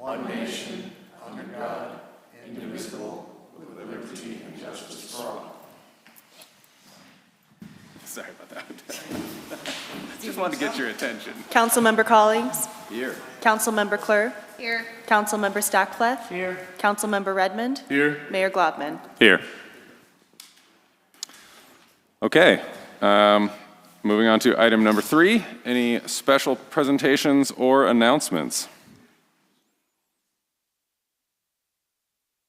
one nation, under God, indivisible, with liberty and justice for all. Sorry about that. Just wanted to get your attention. Councilmember Collings? Here. Councilmember Klur? Here. Councilmember Stackfleth? Here. Councilmember Redmond? Here. Mayor Globman? Here. Okay. Moving on to item number 3. Any special presentations or announcements?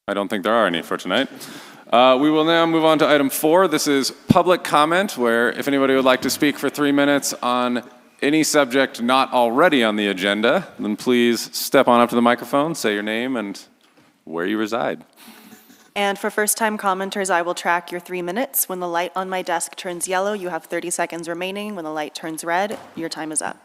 I don't think there are any for tonight. We will now move on to item 4. This is public comment, where if anybody would like to speak for 3 minutes on any subject not already on the agenda, then please step on up to the microphone, say your name and where you reside. And for first-time commenters, I will track your 3 minutes. When the light on my desk turns yellow, you have 30 seconds remaining. When the light turns red, your time is up.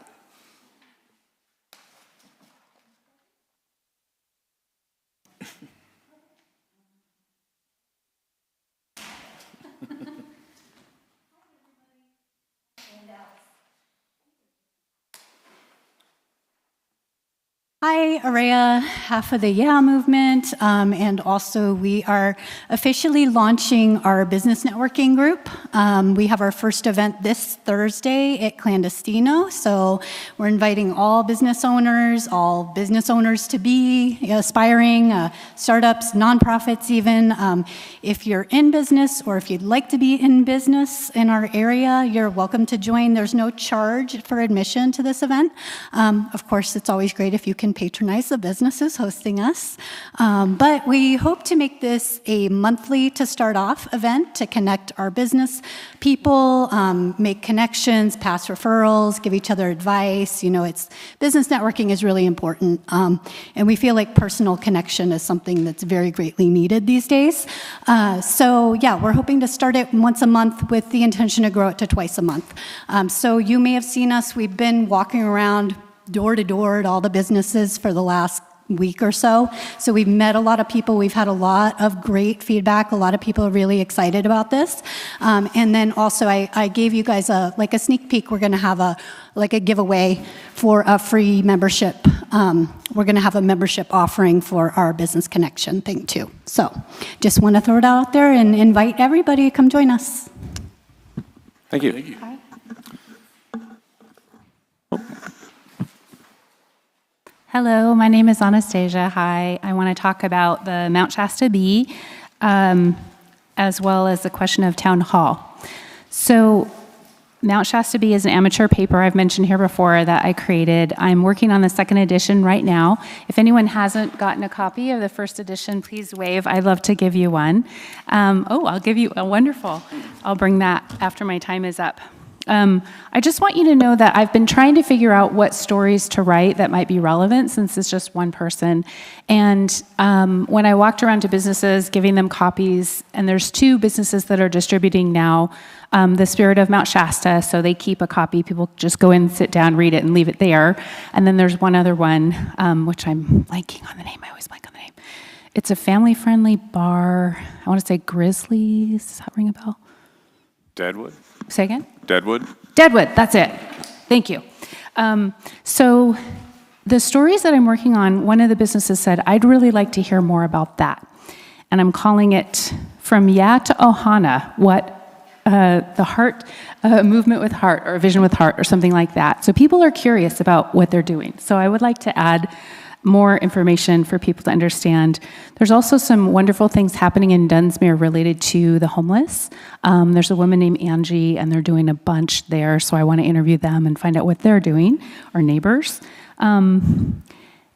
Hi, Araya, half of the Yeah movement, and also we are officially launching our business networking group. We have our first event this Thursday at Clandestino, so we're inviting all business owners to be aspiring, startups, nonprofits even. If you're in business or if you'd like to be in business in our area, you're welcome to join. There's no charge for admission to this event. Of course, it's always great if you can patronize the businesses hosting us. But we hope to make this a monthly to start off event to connect our business people, make connections, pass referrals, give each other advice. You know, business networking is really important. And we feel like personal connection is something that's very greatly needed these days. So yeah, we're hoping to start it once a month with the intention to grow it to twice a month. So you may have seen us, we've been walking around door to door at all the businesses for the last week or so. So we've met a lot of people. We've had a lot of great feedback. A lot of people are really excited about this. And then also I gave you guys a sneak peek. We're going to have a giveaway for a free membership. We're going to have a membership offering for our business connection thing too. So just want to throw it out there and invite everybody to come join us. Thank you. Thank you. Hello, my name is Anastasia. Hi, I want to talk about the Mount Shasta Bee, as well as the question of town hall. So Mount Shasta Bee is an amateur paper I've mentioned here before that I created. I'm working on the second edition right now. If anyone hasn't gotten a copy of the first edition, please wave. I'd love to give you one. I'll give you a wonderful. I'll bring that after my time is up. I just want you to know that I've been trying to figure out what stories to write that might be relevant since it's just one person. And when I walked around to businesses, giving them copies, and there's 2 businesses that are distributing now the Spirit of Mount Shasta, so they keep a copy. People just go in, sit down, read it, and leave it there. And then there's one other one, which I'm blanking on the name. I always blank on the name. It's a family-friendly bar. I want to say Grizzlies. Does that ring a bell? Deadwood? Say again? Deadwood? Deadwood, that's it. Thank you. So the stories that I'm working on, one of the businesses said, I'd really like to hear more about that. And I'm calling it From Yeah to Ohana, what the heart, movement with heart, or vision with heart, or something like that. So people are curious about what they're doing. So I would like to add more information for people to understand. There's also some wonderful things happening in Dunsmuir related to the homeless. There's a woman named Angie, and they're doing a bunch there, so I want to interview them and find out what they're doing, our neighbors. And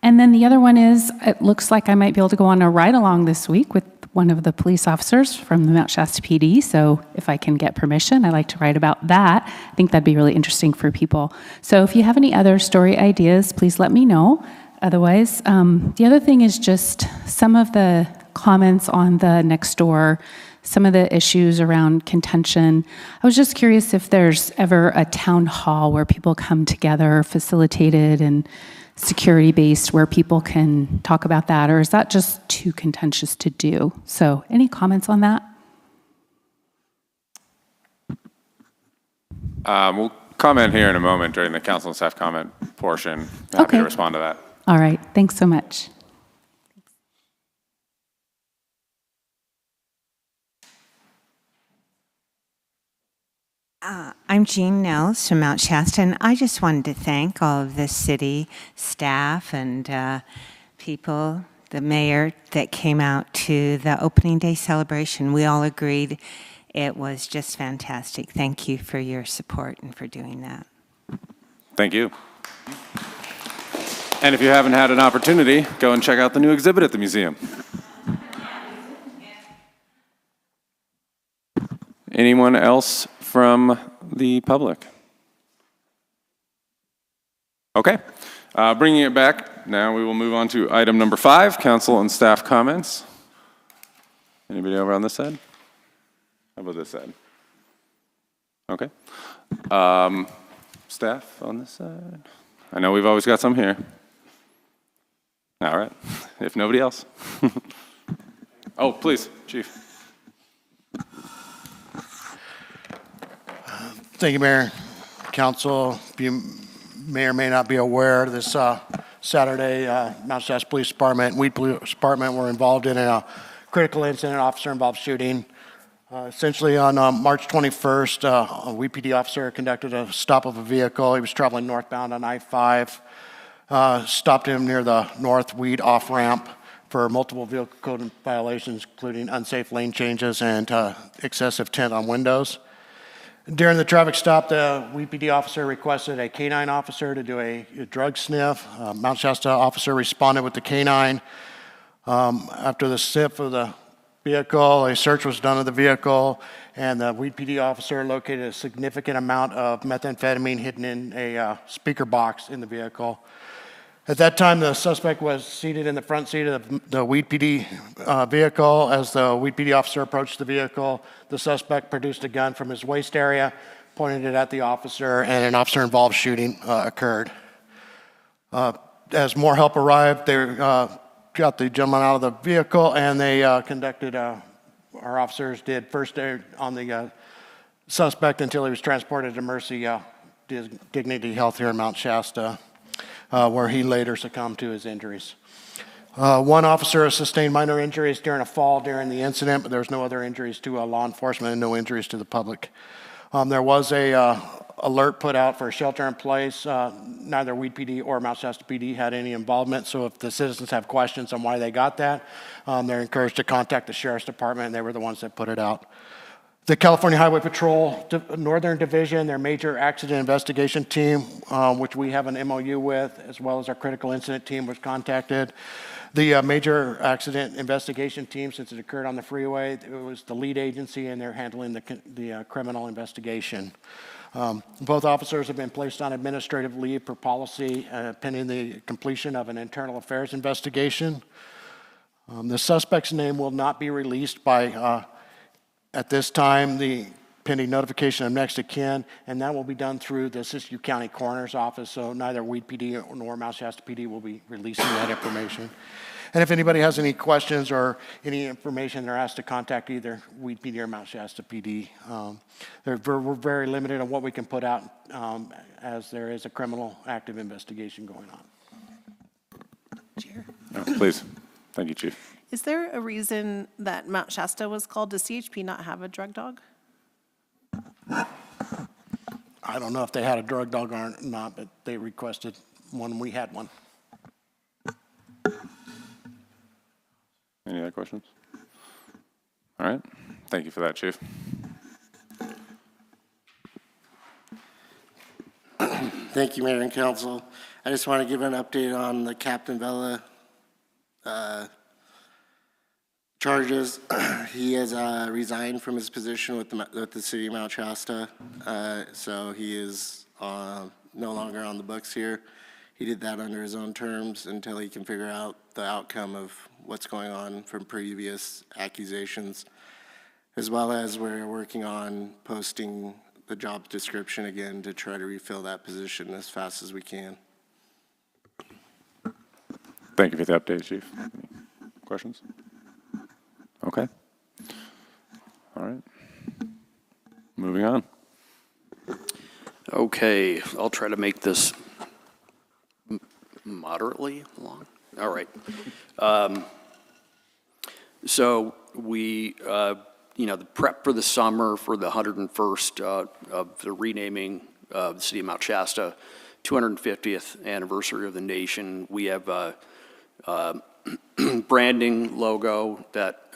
then the other one is, it looks like I might be able to go on a ride-along this week with one of the police officers from the Mount Shasta PD, so if I can get permission, I'd like to write about that. I think that'd be really interesting for people. So if you have any other story ideas, please let me know. Otherwise, the other thing is just some of the comments on the next door, some of the issues around contention. I was just curious if there's ever a town hall where people come together, facilitated and security-based, where people can talk about that, or is that just too contentious to do? So any comments on that? We'll comment here in a moment during the council and staff comment portion. Happy to respond to that. All right, thanks so much. I'm Jean Nels from Mount Shasta, and I just wanted to thank all of the city staff and people, the mayor, that came out to the opening day celebration. We all agreed it was just fantastic. Thank you for your support and for doing that. Thank you. And if you haven't had an opportunity, go and check out the new exhibit at the museum. Anyone else from the public? Okay. Bringing it back, now we will move on to item number 5, council and staff comments. Anybody over on this side? How about this side? Okay. Staff on this side? I know we've always got some here. All right. If nobody else. Oh, please, Chief. Thank you, Mayor. Council, you may or may not be aware, this Saturday, Mount Shasta Police Department and Weed Police Department were involved in a critical incident, officer-involved shooting. Essentially, on March 21st, a WPD officer conducted a stop of a vehicle. He was traveling northbound on I-5, stopped him near the North Weed off-ramp for multiple vehicle code violations, including unsafe lane changes and excessive tint on windows. During the traffic stop, the WPD officer requested a canine officer to do a drug sniff. Mount Shasta officer responded with the canine. After the sniff of the vehicle, a search was done of the vehicle, and the WPD officer located a significant amount of methamphetamine hidden in a speaker box in the vehicle. At that time, the suspect was seated in the front seat of the Weed PD vehicle. As the Weed PD officer approached the vehicle, the suspect produced a gun from his waist area, pointed it at the officer, and an officer-involved shooting occurred. As more help arrived, they got the gentleman out of the vehicle, and they conducted, our officers did first aid on the suspect until he was transported to Mercy Dignity Health here in Mount Shasta, where he later succumbed to his injuries. One officer sustained minor injuries during a fall during the incident, but there was no other injuries to law enforcement and no injuries to the public. There was a alert put out for a shelter in place. Neither Weed PD or Mount Shasta PD had any involvement, so if the citizens have questions on why they got that, they're encouraged to contact the Sheriff's Department, and they were the ones that put it out. The California Highway Patrol Northern Division, their major accident investigation team, which we have an MOU with, as well as our critical incident team, was contacted. The major accident investigation team, since it occurred on the freeway, it was the lead agency, and they're handling the criminal investigation. Both officers have been placed on administrative leave per policy pending the completion of an internal affairs investigation. The suspect's name will not be released by at this time, the pending notification of next of kin, and that will be done through the Sisson County Coroner's Office, so neither Weed PD nor Mount Shasta PD will be releasing that information. And if anybody has any questions or any information, they're asked to contact either Weed PD or Mount Shasta PD. We're very limited on what we can put out as there is a criminal active investigation going on. Chair. Oh, please. Thank you, Chief. Is there a reason that Mount Shasta was called? Does CHP not have a drug dog? I don't know if they had a drug dog or not, but they requested one. We had one. Any other questions? All right. Thank you for that, Chief. Thank you, Mayor and Council. I just want to give an update on the Captain Vela charges. He has resigned from his position with the city of Mount Shasta, so he is no longer on the books here. He did that under his own terms until he can figure out the outcome of what's going on from previous accusations, as well as we're working on posting the job description again to try to refill that position as fast as we can. Thank you for the update, Chief. Any questions? Okay. All right. Moving on. Okay, I'll try to make this moderately long. All right. So we, the prep for the summer for the 101st of the renaming of the city of Mount Shasta, 250th anniversary of the nation. We have a branding logo that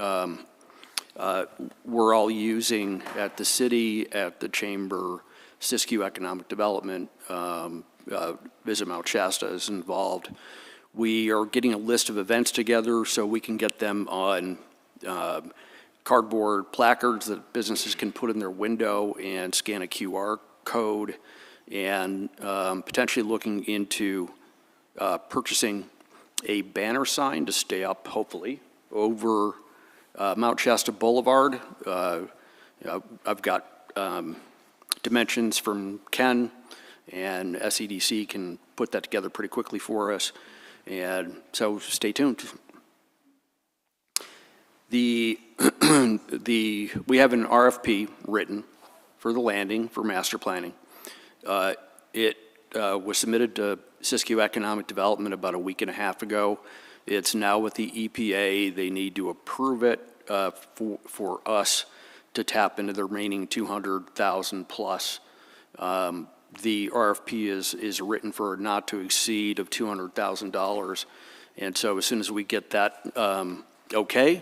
we're all using at the city, at the chamber. Siskiyou Economic Development, Visit Mount Shasta is involved. We are getting a list of events together so we can get them on cardboard placards that businesses can put in their window and scan a QR code, and potentially looking into purchasing a banner sign to stay up, hopefully, over Mount Shasta Boulevard. I've got dimensions from Ken, and SEDC can put that together pretty quickly for us, and so stay tuned. We have an RFP written for the landing for master planning. It was submitted to Siskiyou Economic Development about a week and a half ago. It's now with the EPA. They need to approve it for us to tap into the remaining 200,000 plus. The RFP is written for not to exceed of $200,000, and so as soon as we get that okay,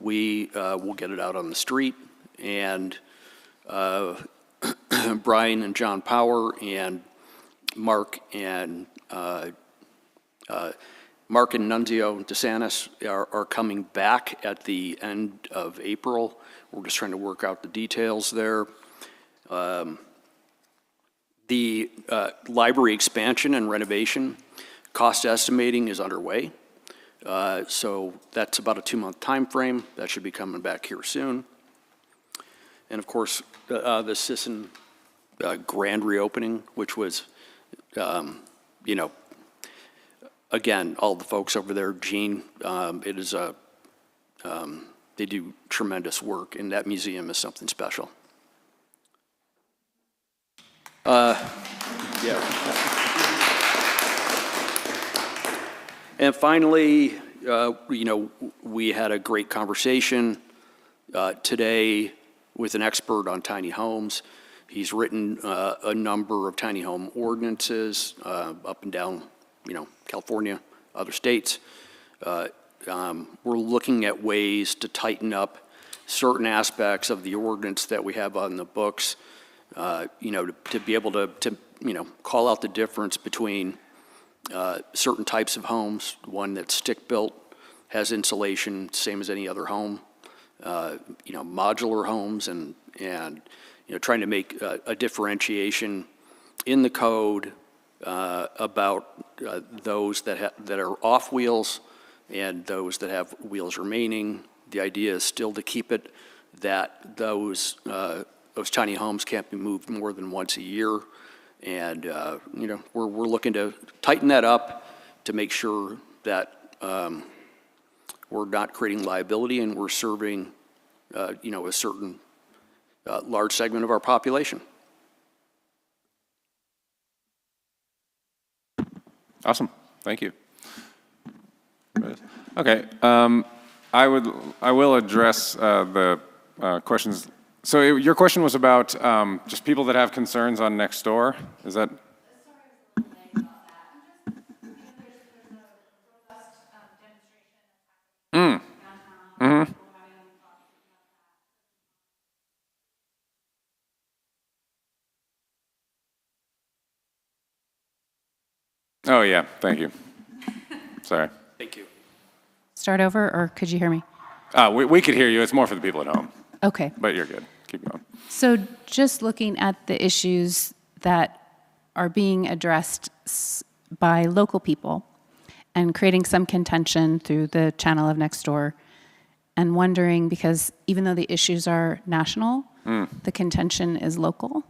we will get it out on the street, and Brian and John Power and Mark and Nunzio DeSantis are coming back at the end of April. We're just trying to work out the details there. The library expansion and renovation cost estimating is underway. So that's about a 2-month time frame. That should be coming back here soon. And of course, the Sisson grand reopening, which was, again, all the folks over there, Gene, it is they do tremendous work, and that museum is something special. Yeah. And finally, we had a great conversation today with an expert on tiny homes. He's written a number of tiny home ordinances up and down, California, other states. We're looking at ways to tighten up certain aspects of the ordinance that we have on the books, to be able to call out the difference between certain types of homes, one that's stick-built, has insulation, same as any other home, modular homes, and trying to make a differentiation in the code about those that are off wheels and those that have wheels remaining. The idea is still to keep it that those tiny homes can't be moved more than once a year. And, we're looking to tighten that up to make sure that we're not creating liability and we're serving, a certain large segment of our population. Awesome. Thank you. Okay. I will address the questions. So your question was about just people that have concerns on Nextdoor. Is that? Oh yeah. Thank you. Sorry. Thank you. Start over, or could you hear me? We could hear you. It's more for the people at home. Okay. But you're good. Keep going. So just looking at the issues that are being addressed by local people and creating some contention through the channel of Nextdoor, and wondering, because even though the issues are national, the contention is local.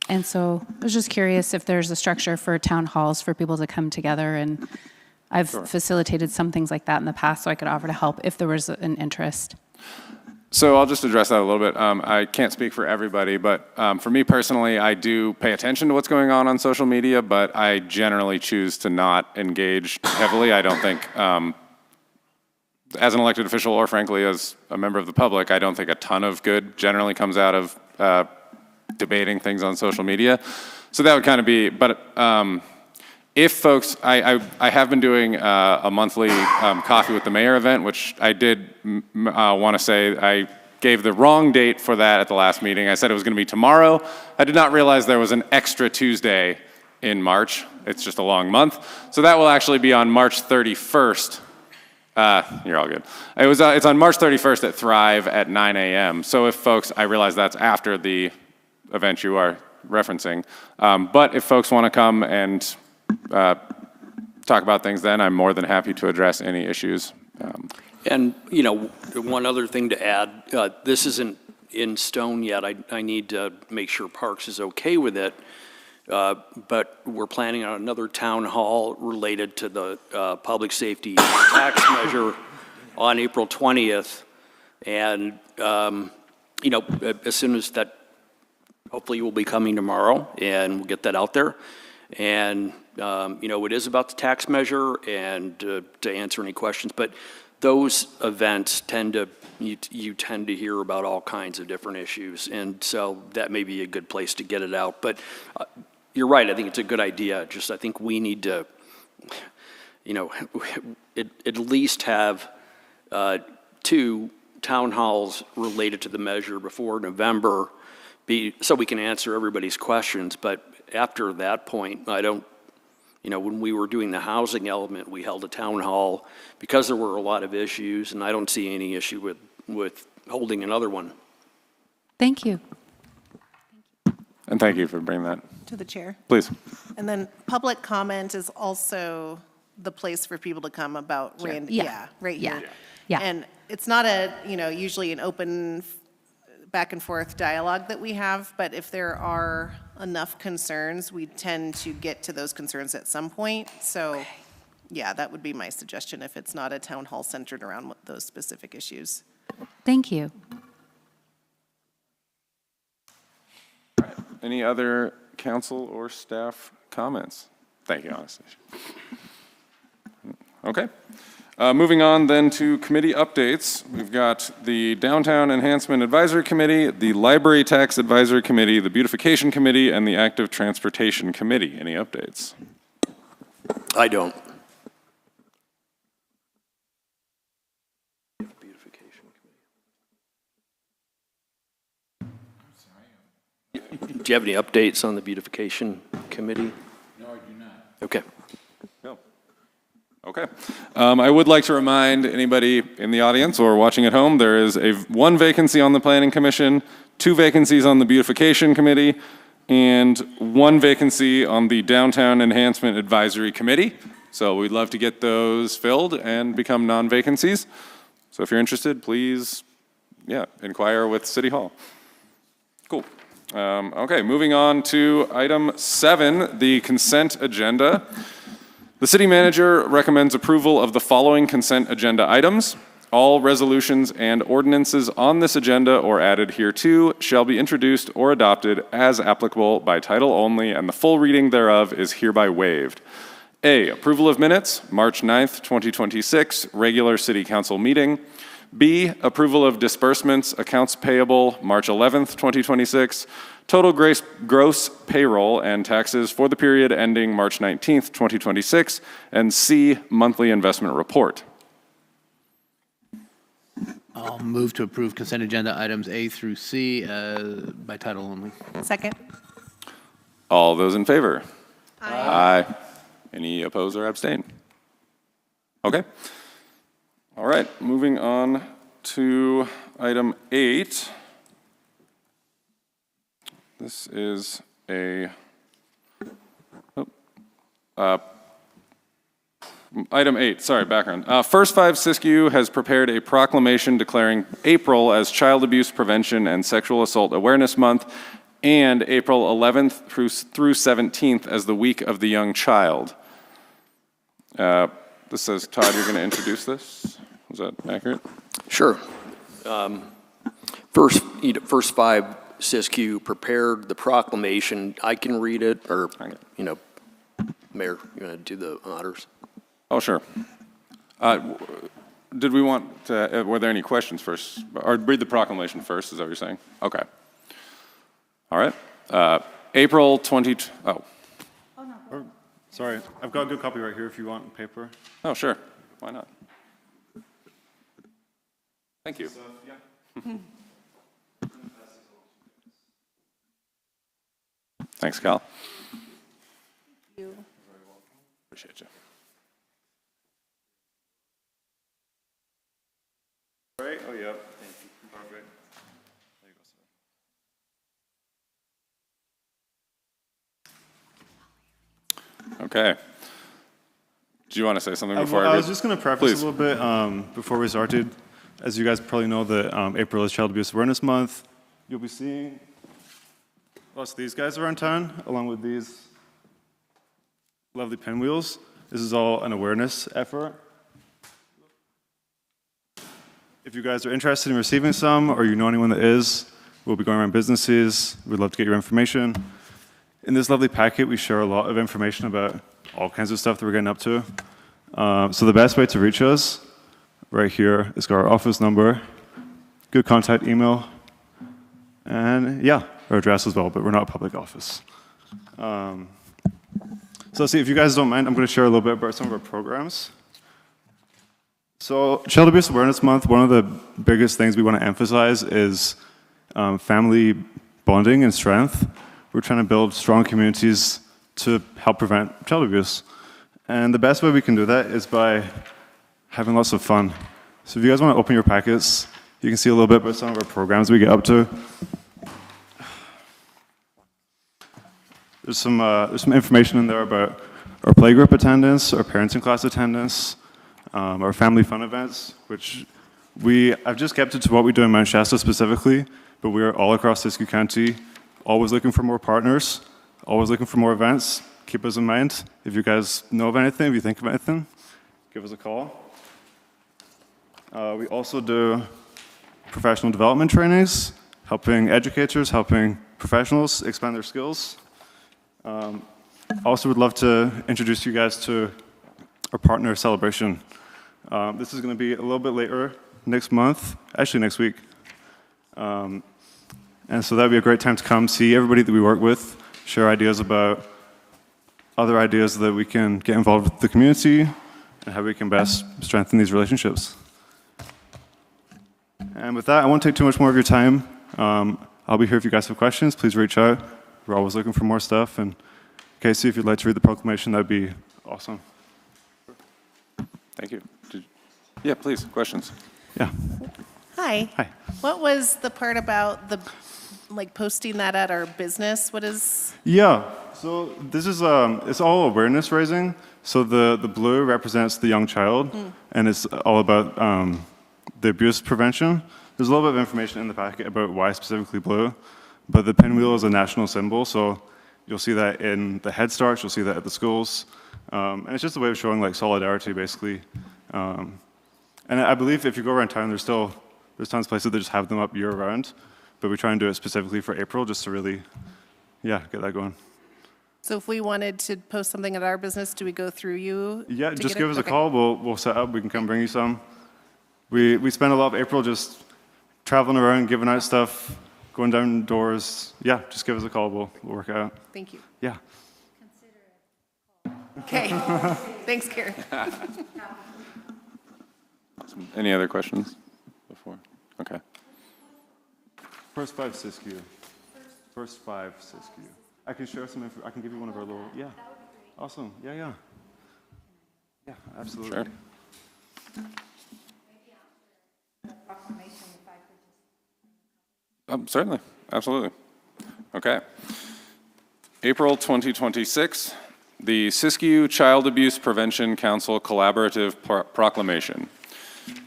And so I was just curious if there's a structure for town halls for people to come together, and I've facilitated some things like that in the past, so I could offer to help if there was an interest. So I'll just address that a little bit. I can't speak for everybody, but for me personally, I do pay attention to what's going on social media, but I generally choose to not engage heavily. I don't think as an elected official or frankly as a member of the public, I don't think a ton of good generally comes out of debating things on social media. So that would kind of be, but if folks, I have been doing a monthly Coffee with the Mayor event, which I did want to say I gave the wrong date for that at the last meeting. I said it was going to be tomorrow. I did not realize there was an extra Tuesday in March. It's just a long month. So that will actually be on March 31st. You're all good. It's on March 31st at Thrive at 9 a.m. So if folks, I realize that's after the event you are referencing, but if folks want to come and talk about things then, I'm more than happy to address any issues. And, one other thing to add, this isn't in stone yet. I need to make sure Parks is okay with it. But we're planning on another town hall related to the public safety tax measure on April 20th. And, as soon as that, hopefully will be coming tomorrow, and we'll get that out there. And, it is about the tax measure and to answer any questions. But those events you tend to hear about all kinds of different issues. And so that may be a good place to get it out. But you're right, I think it's a good idea. Just I think we need to, at least have 2 town halls related to the measure before November, so we can answer everybody's questions. But after that point, I don't, when we were doing the housing element, we held a town hall because there were a lot of issues, and I don't see any issue with holding another one. Thank you. And thank you for bringing that. To the chair. Please. And then public comment is also the place for people to come about, right Yeah. here. Yeah. And it's not usually an open back and forth dialogue that we have, but if there are enough concerns, we tend to get to those concerns at some point. So, yeah, that would be my suggestion if it's not a town hall centered around those specific issues. Thank you. Any other council or staff comments? Thank you, Anastasia. Okay. Moving on then to committee updates. We've got the Downtown Enhancement Advisory Committee, the Library Tax Advisory Committee, the Beautification Committee, and the Active Transportation Committee. Any updates? I don't. Do you have any updates on the Beautification Committee? No, I do not. Okay. No. Okay. I would like to remind anybody in the audience or watching at home, there is one vacancy on the Planning Commission, 2 vacancies on the Beautification Committee, and 1 vacancy on the Downtown Enhancement Advisory Committee. So we'd love to get those filled and become non-vacancies. So if you're interested, please, inquire with City Hall. Cool. Okay, moving on to item 7, the consent agenda. The city manager recommends approval of the following consent agenda items. All resolutions and ordinances on this agenda or added hereto shall be introduced or adopted as applicable by title only, and the full reading thereof is hereby waived. A, approval of minutes, March 9th, 2026, regular city council meeting. B, approval of disbursements, accounts payable, March 11th, 2026, total gross payroll and taxes for the period ending March 19th, 2026, and C, monthly investment report. I'll move to approve consent agenda items A through C by title only. Second. All those in favor? Aye. Any oppose or abstain? Okay. All right, moving on to item 8. This is item 8, sorry, background. First 5 Siskiyou has prepared a proclamation declaring April as Child Abuse Prevention and Sexual Assault Awareness Month and April 11th through 17th as the Week of the Young Child. This says, Todd, you're going to introduce this? Is that accurate? Sure. First 5 Siskiyou prepared the proclamation. I can read it, or, Mayor, you want to do the honors? Oh, sure. did we want to, were there any questions first? Or read the proclamation first, is that what you're saying? Okay. All right. April 20, Sorry, I've got a good copy right here if you want paper. oh, sure. Why not? Thank you. Thanks, Cal. Appreciate you. Right? Oh, yeah. Perfect. There you go, sir. Okay. Do you want to say something before I I was read? just going to preface Please. a little bit before we started. As you guys probably know, that April is Child Abuse Awareness Month. You'll be seeing lots of these guys around town, along with these lovely pinwheels. This is all an awareness effort. If you guys are interested in receiving some, or you know anyone that is, we'll be going around businesses. We'd love to get your information. In this lovely packet, we share a lot of information about all kinds of stuff that we're getting up to. So the best way to reach us, right here, is our office number, good contact email, and yeah, our address as well, but we're not a public office. So let's see, if you guys don't mind, I'm going to share a little bit about some of our programs. So Child Abuse Awareness Month, one of the biggest things we want to emphasize is family bonding and strength. We're trying to build strong communities to help prevent child abuse. And the best way we can do that is by having lots of fun. So if you guys want to open your packets, you can see a little bit about some of our programs we get up to. There's some information in there about our playgroup attendance, our parenting class attendance, our family fun events, which I've just kept it to what we do in Mount Shasta specifically, but we are all across Siskiyou County, always looking for more partners, always looking for more events. Keep us in mind. If you guys know of anything, if you think of anything, give us a call. We also do professional development trainings, helping educators, helping professionals expand their skills. Also would love to introduce you guys to our partner celebration. This is going to be a little bit later next month, actually next week. And so that would be a great time to come see everybody that we work with, share ideas about other ideas that we can get involved with the community and how we can best strengthen these relationships. And with that, I won't take too much more of your time. I'll be here if you guys have questions. Please reach out. We're always looking for more stuff. And Casey, if you'd like to read the proclamation, that'd be awesome. Thank you. Yeah, please, questions. Yeah. Hi. Hi. What was the part about the, like, posting that at our business? What is? Yeah. So this is it's all awareness raising. So the blue represents the young child, and it's all about the abuse prevention. There's a little bit of information in the packet about why specifically blue, but the pinwheel is a national symbol, so you'll see that in the Head Starts, you'll see that at the schools, and it's just a way of showing like solidarity, basically. And I believe if you go around town, there's tons of places that just have them up year-round, but we try and do it specifically for April just to really, yeah, get that going. So if we wanted to post something at our business, do we go through you? Yeah, to just get give it? us a Okay. call. We'll set up. We can come bring you some. We spend a lot of April just traveling around, giving out stuff, going down doors. Yeah, just give us a call. We'll work it out. Thank you. Yeah. Okay. Thanks, Karen. Any other questions before? Okay. First 5 Siskiyou. First 5 Siskiyou. I can share some info. I can give you one of our little. Yeah. Awesome. Yeah, yeah. Yeah, absolutely. Sure. Certainly, absolutely. Okay. April 2026, the Siskiyou Child Abuse Prevention Council Collaborative Proclamation.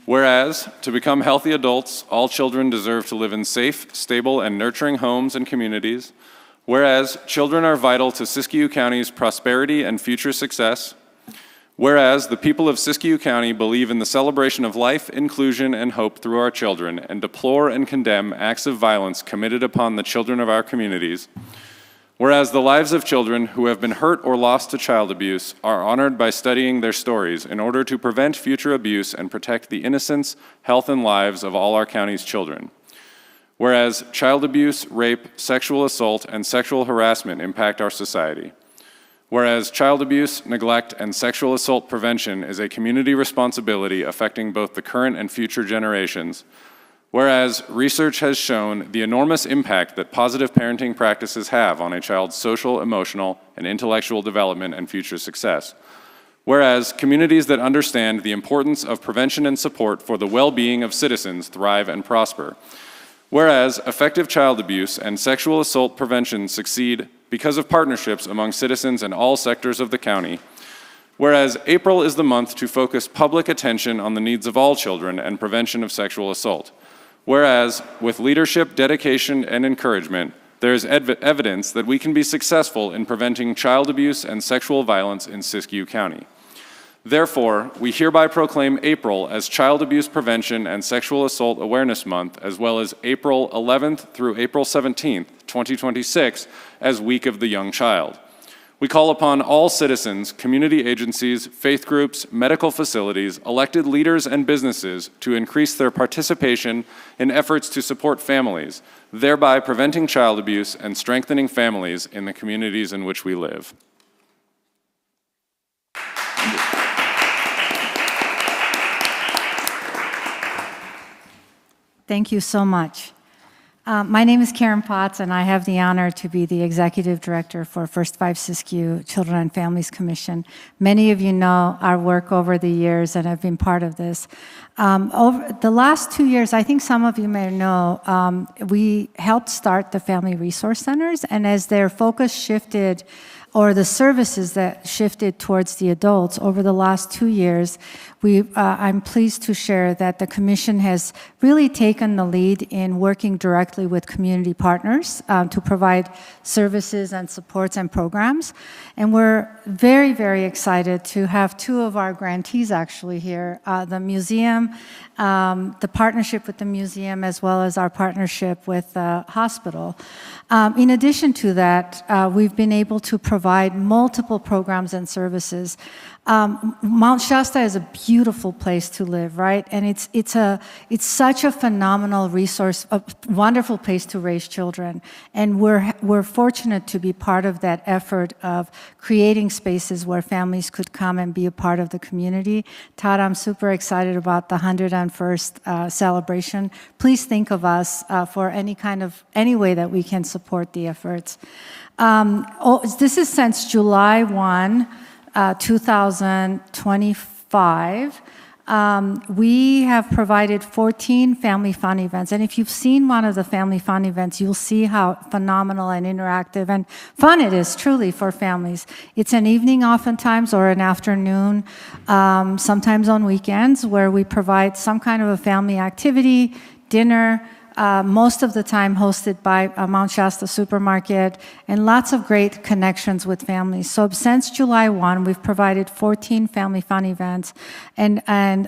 Whereas, to become healthy adults, all children deserve to live in safe, stable, and nurturing homes and communities. Whereas, children are vital to Siskiyou County's prosperity and future success. Whereas, the people of Siskiyou County believe in the celebration of life, inclusion, and hope through our children, and deplore and condemn acts of violence committed upon the children of our communities. Whereas the lives of children who have been hurt or lost to child abuse are honored by studying their stories in order to prevent future abuse and protect the innocence, health, and lives of all our county's children. Whereas child abuse, rape, sexual assault, and sexual harassment impact our society. Whereas child abuse, neglect, and sexual assault prevention is a community responsibility affecting both the current and future generations. Whereas research has shown the enormous impact that positive parenting practices have on a child's social, emotional, and intellectual development and future success. Whereas communities that understand the importance of prevention and support for the well-being of citizens thrive and prosper. Whereas effective child abuse and sexual assault prevention succeed because of partnerships among citizens in all sectors of the county. Whereas April is the month to focus public attention on the needs of all children and prevention of sexual assault. Whereas, with leadership, dedication, and encouragement, there is evidence that we can be successful in preventing child abuse and sexual violence in Siskiyou County. Therefore, we hereby proclaim April as Child Abuse Prevention and Sexual Assault Awareness Month, as well as April 11th through April 17th, 2026, as Week of the Young Child. We call upon all citizens, community agencies, faith groups, medical facilities, elected leaders, and businesses to increase their participation in efforts to support families, thereby preventing child abuse and strengthening families in the communities in which we live. Thank you so much. My name is Karen Potts, and I have the honor to be the Executive Director for First 5 Siskiyou Children and Families Commission. Many of you know our work over the years and have been part of this. Over the last 2 years, I think some of you may know, we helped start the Family Resource Centers, and as their focus shifted, or the services that shifted towards the adults over the last 2 years, I'm pleased to share that the Commission has really taken the lead in working directly with community partners to provide services and supports and programs. And we're very, very excited to have two of our grantees actually here, the museum, the partnership with the museum, as well as our partnership with the hospital. In addition to that, we've been able to provide multiple programs and services. Mount Shasta is a beautiful place to live, right? And it's such a phenomenal resource, a wonderful place to raise children. And we're fortunate to be part of that effort of creating spaces where families could come and be a part of the community. Todd, I'm super excited about the 101st celebration. Please think of us for any way that we can support the efforts. This is since July 1, 2025. We have provided 14 family fun events. And if you've seen one of the family fun events, you'll see how phenomenal and interactive and fun it is truly for families. It's an evening oftentimes or an afternoon, sometimes on weekends, where we provide some kind of a family activity, dinner, most of the time hosted by Mount Shasta Supermarket, and lots of great connections with families. So since July 1, we've provided 14 family fun events, and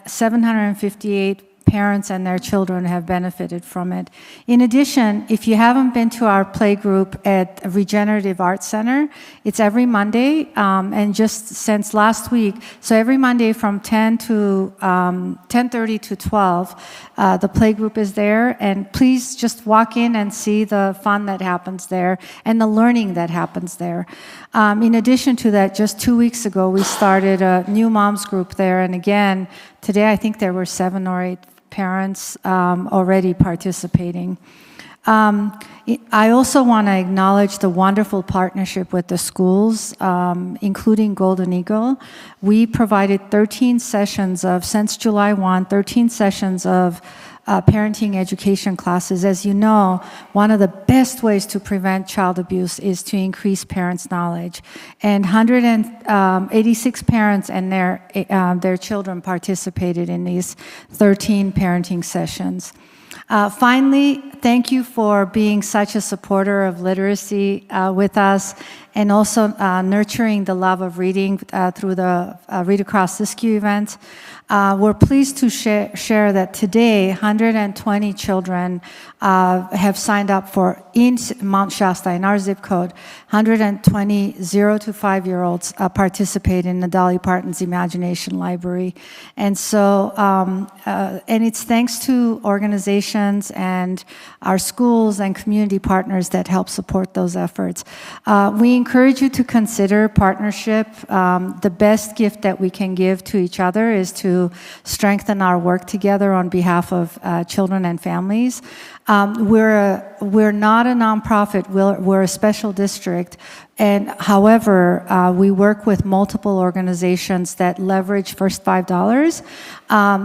758 parents and their children have benefited from it. In addition, if you haven't been to our play group at Regenerative Arts Center, it's every Monday, and just since last week, so every Monday from 10:30 to 12, the play group is there, and please just walk in and see the fun that happens there and the learning that happens there. In addition to that, just 2 weeks ago, we started a new moms group there, and again, today I think there were 7 or 8 parents already participating. I also want to acknowledge the wonderful partnership with the schools, including Golden Eagle. We provided 13 sessions since July 1, 13 sessions of parenting education classes. As you know, one of the best ways to prevent child abuse is to increase parents' knowledge. And 186 parents and their children participated in these 13 parenting sessions. Finally, thank you for being such a supporter of literacy with us. and also nurturing the love of reading through the Read Across Siskiyou event. We're pleased to share that today 120 children have signed up for in Mount Shasta, in our zip code. 120 0 to 5-year-olds participate in the Dolly Parton's Imagination Library. And so, and it's thanks to organizations and our schools and community partners that help support those efforts. We encourage you to consider partnership. The best gift that we can give to each other is to strengthen our work together on behalf of children and families. We're not a nonprofit, we're a special district, and however, we work with multiple organizations that leverage First $5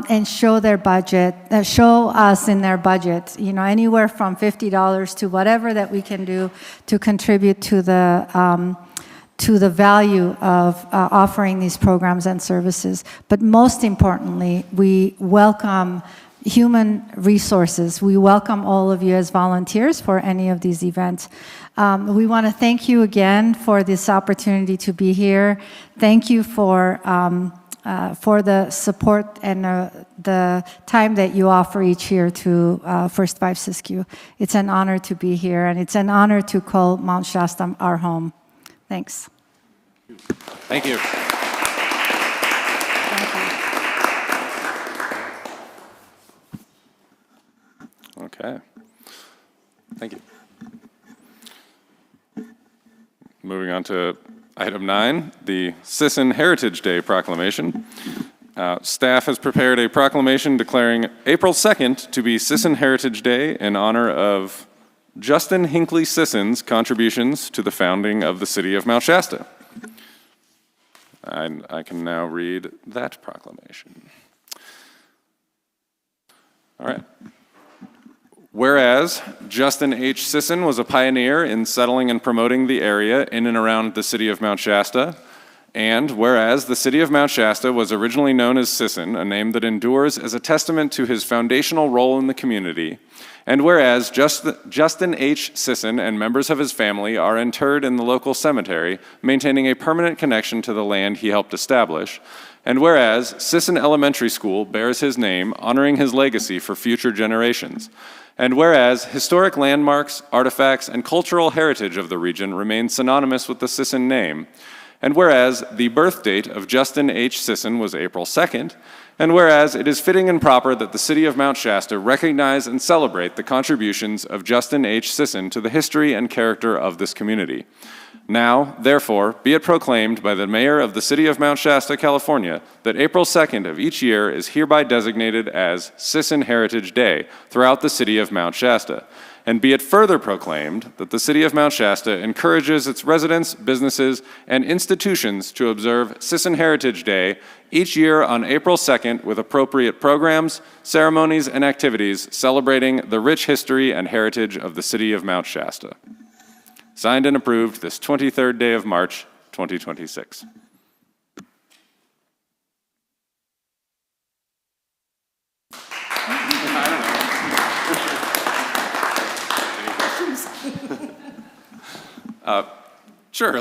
and show their budget, show us in their budget, you know, anywhere from $50 to whatever that we can do to contribute to the value of offering these programs and services. But most importantly, we welcome human resources. We welcome all of you as volunteers for any of these events. We want to thank you again for this opportunity to be here. Thank you for the support and the time that you offer each year to First 5 Siskiyou. It's an honor to be here, and it's an honor to call Mount Shasta our home. Thanks. Thank you. Okay. Thank you. Moving on to item 9, the Sisson Heritage Day proclamation. Staff has prepared a proclamation declaring April 2nd to be Sisson Heritage Day in honor of Justin Hinckley Sisson's contributions to the founding of the city of Mount Shasta. I can now read that proclamation. All right. Whereas Justin H. Sisson was a pioneer in settling and promoting the area in and around the city of Mount Shasta, and whereas the city of Mount Shasta was originally known as Sisson, a name that endures as a testament to his foundational role in the community, and whereas Justin H. Sisson and members of his family are interred in the local cemetery, maintaining a permanent connection to the land he helped establish, and whereas Sisson Elementary School bears his name, honoring his legacy for future generations, and whereas historic landmarks, artifacts, and cultural heritage of the region remain synonymous with the Sisson name, and whereas the birth date of Justin H. Sisson was April 2nd, and whereas it is fitting and proper that the city of Mount Shasta recognize and celebrate the contributions of Justin H. Sisson to the history and character of this community. Now, therefore, be it proclaimed by the mayor of the city of Mount Shasta, California, that April 2nd of each year is hereby designated as Sisson Heritage Day throughout the city of Mount Shasta. And be it further proclaimed that the city of Mount Shasta encourages its residents, businesses, and institutions to observe Sisson Heritage Day each year on April 2nd with appropriate programs, ceremonies, and activities celebrating the rich history and heritage of the city of Mount Shasta. Signed and approved this 23rd day of March, 2026. Sure.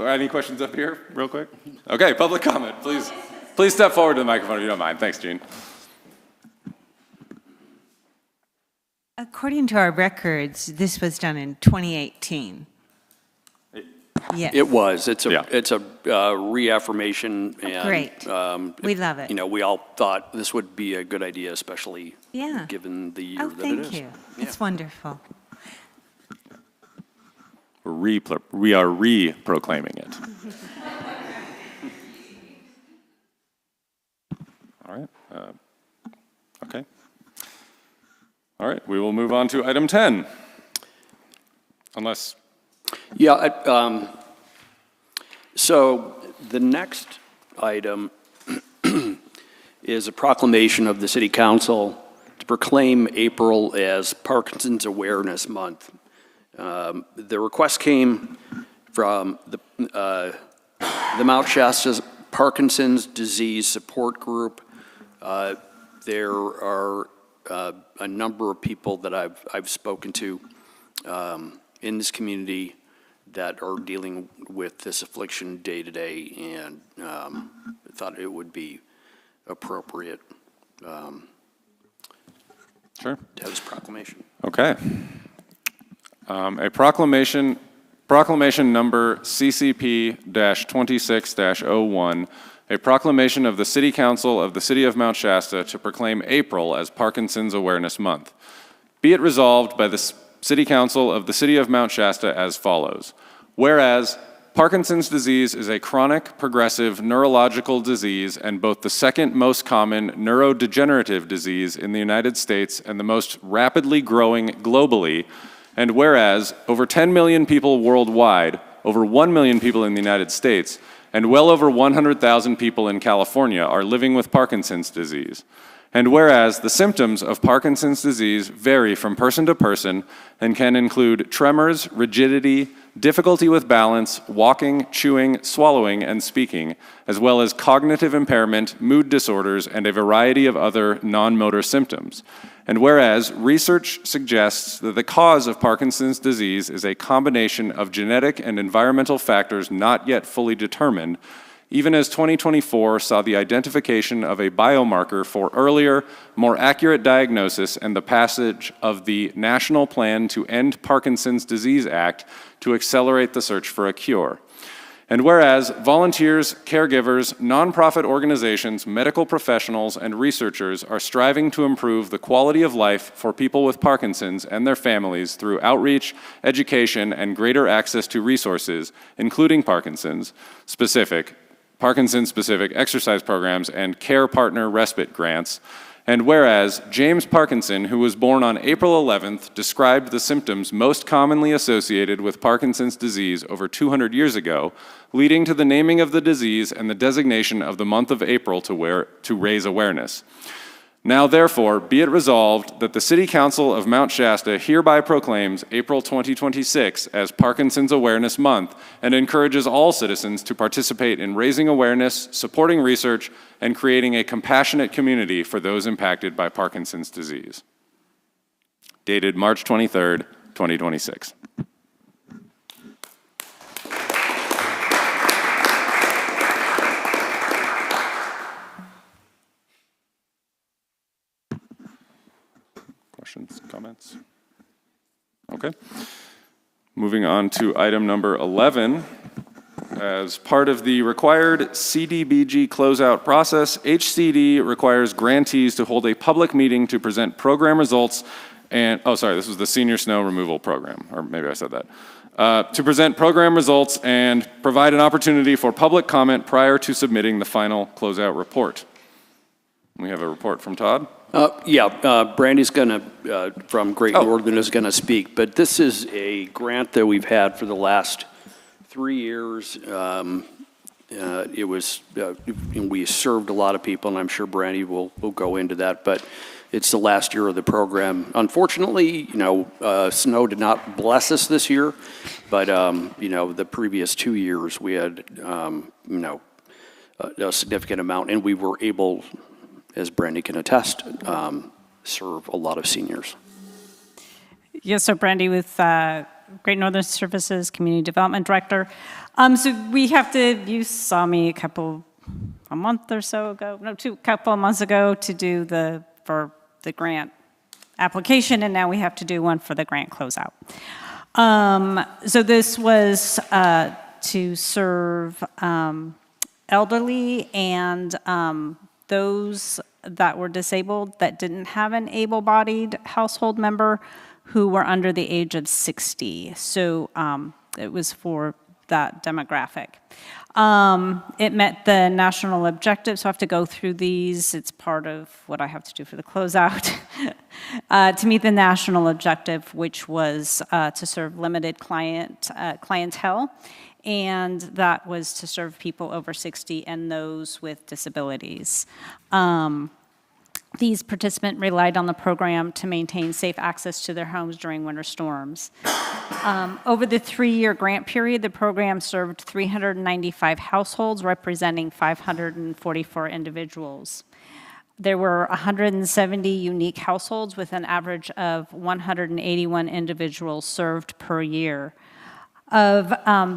Any questions up here, real quick? Okay, public comment, please. Please step forward to the microphone if you don't mind. Thanks, Jean. According to our records, this was done in 2018. Yes. It was. It's a Yeah. it's a reaffirmation, and Great. We love it. You know, we all thought this would be a good idea, especially Yeah. given the year Oh, that it thank is. you. It's wonderful. We are re-proclaiming it. All right. Okay. All right. We will move on to item 10. Unless. Yeah. So the next item is a proclamation of the City Council to proclaim April as Parkinson's Awareness Month. The request came from the Mount Shasta Parkinson's Disease Support Group. There are a number of people that I've spoken to in this community that are dealing with this affliction day to day, and thought it would be appropriate Sure. to have this proclamation. Okay. A proclamation number CCP-26-01, a proclamation of the City Council of the City of Mount Shasta to proclaim April as Parkinson's Awareness Month. Be it resolved by the City Council of the City of Mount Shasta as follows. Whereas Parkinson's disease is a chronic, progressive neurological disease and both the second most common neurodegenerative disease in the United States and the most rapidly growing globally, and whereas over 10 million people worldwide, over 1 million people in the United States, and well over 100,000 people in California are living with Parkinson's disease. And whereas the symptoms of Parkinson's disease vary from person to person and can include tremors, rigidity, difficulty with balance, walking, chewing, swallowing, and speaking, as well as cognitive impairment, mood disorders, and a variety of other non-motor symptoms. And whereas research suggests that the cause of Parkinson's disease is a combination of genetic and environmental factors not yet fully determined, even as 2024 saw the identification of a biomarker for earlier, more accurate diagnosis and the passage of the National Plan to End Parkinson's Disease Act to accelerate the search for a cure. And whereas volunteers, caregivers, nonprofit organizations, medical professionals, and researchers are striving to improve the quality of life for people with Parkinson's and their families through outreach, education, and greater access to resources, including Parkinson-specific exercise programs and care partner respite grants. And whereas James Parkinson, who was born on April 11th, described the symptoms most commonly associated with Parkinson's disease over 200 years ago, leading to the naming of the disease and the designation of the month of April to raise awareness. Now, therefore, be it resolved that the City Council of Mount Shasta hereby proclaims April 2026 as Parkinson's Awareness Month and encourages all citizens to participate in raising awareness, supporting research, and creating a compassionate community for those impacted by Parkinson's disease. Dated March 23rd, 2026. Questions, comments? Okay. Moving on to item number 11. As part of the required CDBG closeout process, HCD requires grantees to hold a public meeting to present program results and, this was the Senior Snow Removal Program, or maybe I said that. To present program results and provide an opportunity for public comment prior to submitting the final closeout report. We have a report from Todd. Brandy's from Great Northern is gonna speak, but this is a grant that we've had for the last 3 years. We served a lot of people, and I'm sure Brandy will go into that, but it's the last year of the program. Unfortunately, snow did not bless us this year, but, the previous 2 years, we had, a significant amount, and we were able, as Brandy can attest, serve a lot of seniors. Yes, so Brandy with Great Northern Services, Community Development Director. So we have to, you saw me a couple of months ago to do for the grant application, and now we have to do one for the grant closeout. So this was to serve elderly and those that were disabled that didn't have an able-bodied household member who were under the age of 60. So it was for that demographic. It met the national objective, so I have to go through these. It's part of what I have to do for the closeout. To meet the national objective, which was to serve limited clientele, and that was to serve people over 60 and those with disabilities. These participants relied on the program to maintain safe access to their homes during winter storms. Over the 3-year grant period, the program served 395 households, representing 544 individuals. There were 170 unique households with an average of 181 individuals served per year. Of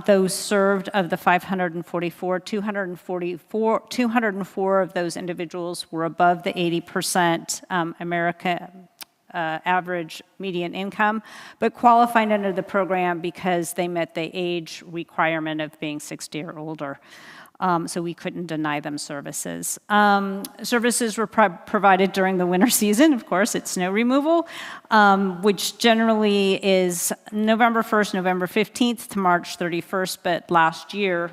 those served, of the 544, 204 of those individuals were above the 80% average median income, but qualified under the program because they met the age requirement of being 60 or older. So we couldn't deny them services. Services were provided during the winter season, of course, it's snow removal, which generally is November 1st, November 15th to March 31st, but last year,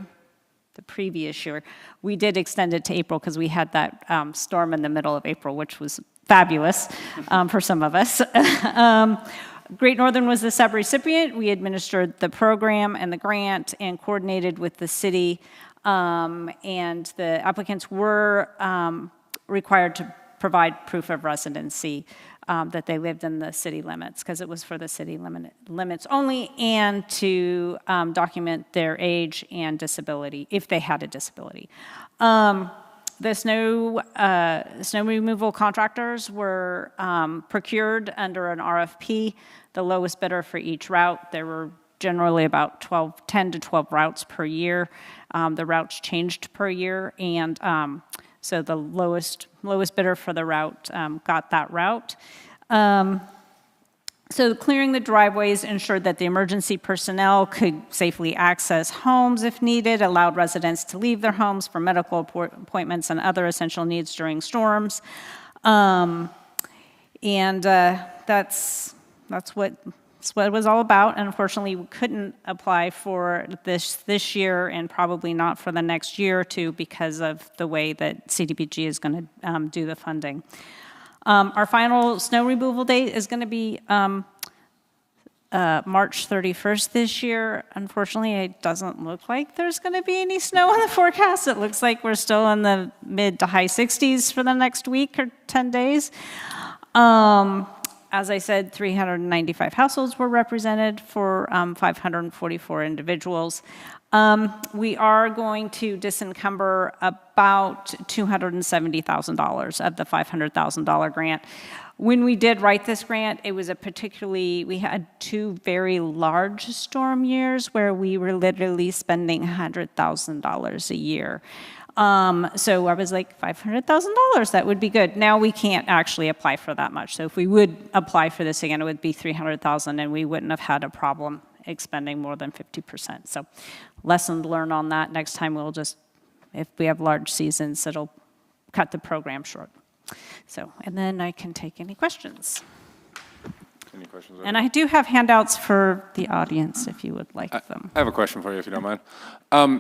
the previous year, we did extend it to April because we had that storm in the middle of April, which was fabulous for some of us. Great Northern was the sub-recipient. We administered the program and the grant and coordinated with the city. And the applicants were required to provide proof of residency that they lived in the city limits, because it was for the city limits only, and to document their age and disability, if they had a disability. The snow removal contractors were procured under an RFP, the lowest bidder for each route. There were generally about 10 to 12 routes per year. The routes changed per year, and so the lowest bidder for the route got that route. So clearing the driveways ensured that the emergency personnel could safely access homes if needed, allowed residents to leave their homes for medical appointments and other essential needs during storms. And that's what it was all about. And unfortunately, we couldn't apply for this year, and probably not for the next year or two, because of the way that CDBG is going to do the funding. Our final snow removal date is going to be March 31st this year. Unfortunately, it doesn't look like there's going to be any snow in the forecast. It looks like we're still in the mid to high 60s for the next week or 10 days. As I said, 395 households were represented for 544 individuals. We are going to disencumber about $270,000 of the $500,000 grant. When we did write this grant, it was we had two very large storm years where we were literally spending $100,000 a year. So I was like, $500,000, that would be good. Now we can't actually apply for that much. So if we would apply for this again, it would be $300,000, and we wouldn't have had a problem expending more than 50%. So lesson learned on that. Next time we'll just, if we have large seasons, it'll cut the program short. So, and then I can take any questions. Any questions? And I do have handouts for the audience if you would like them. I have a question for you, if you don't mind.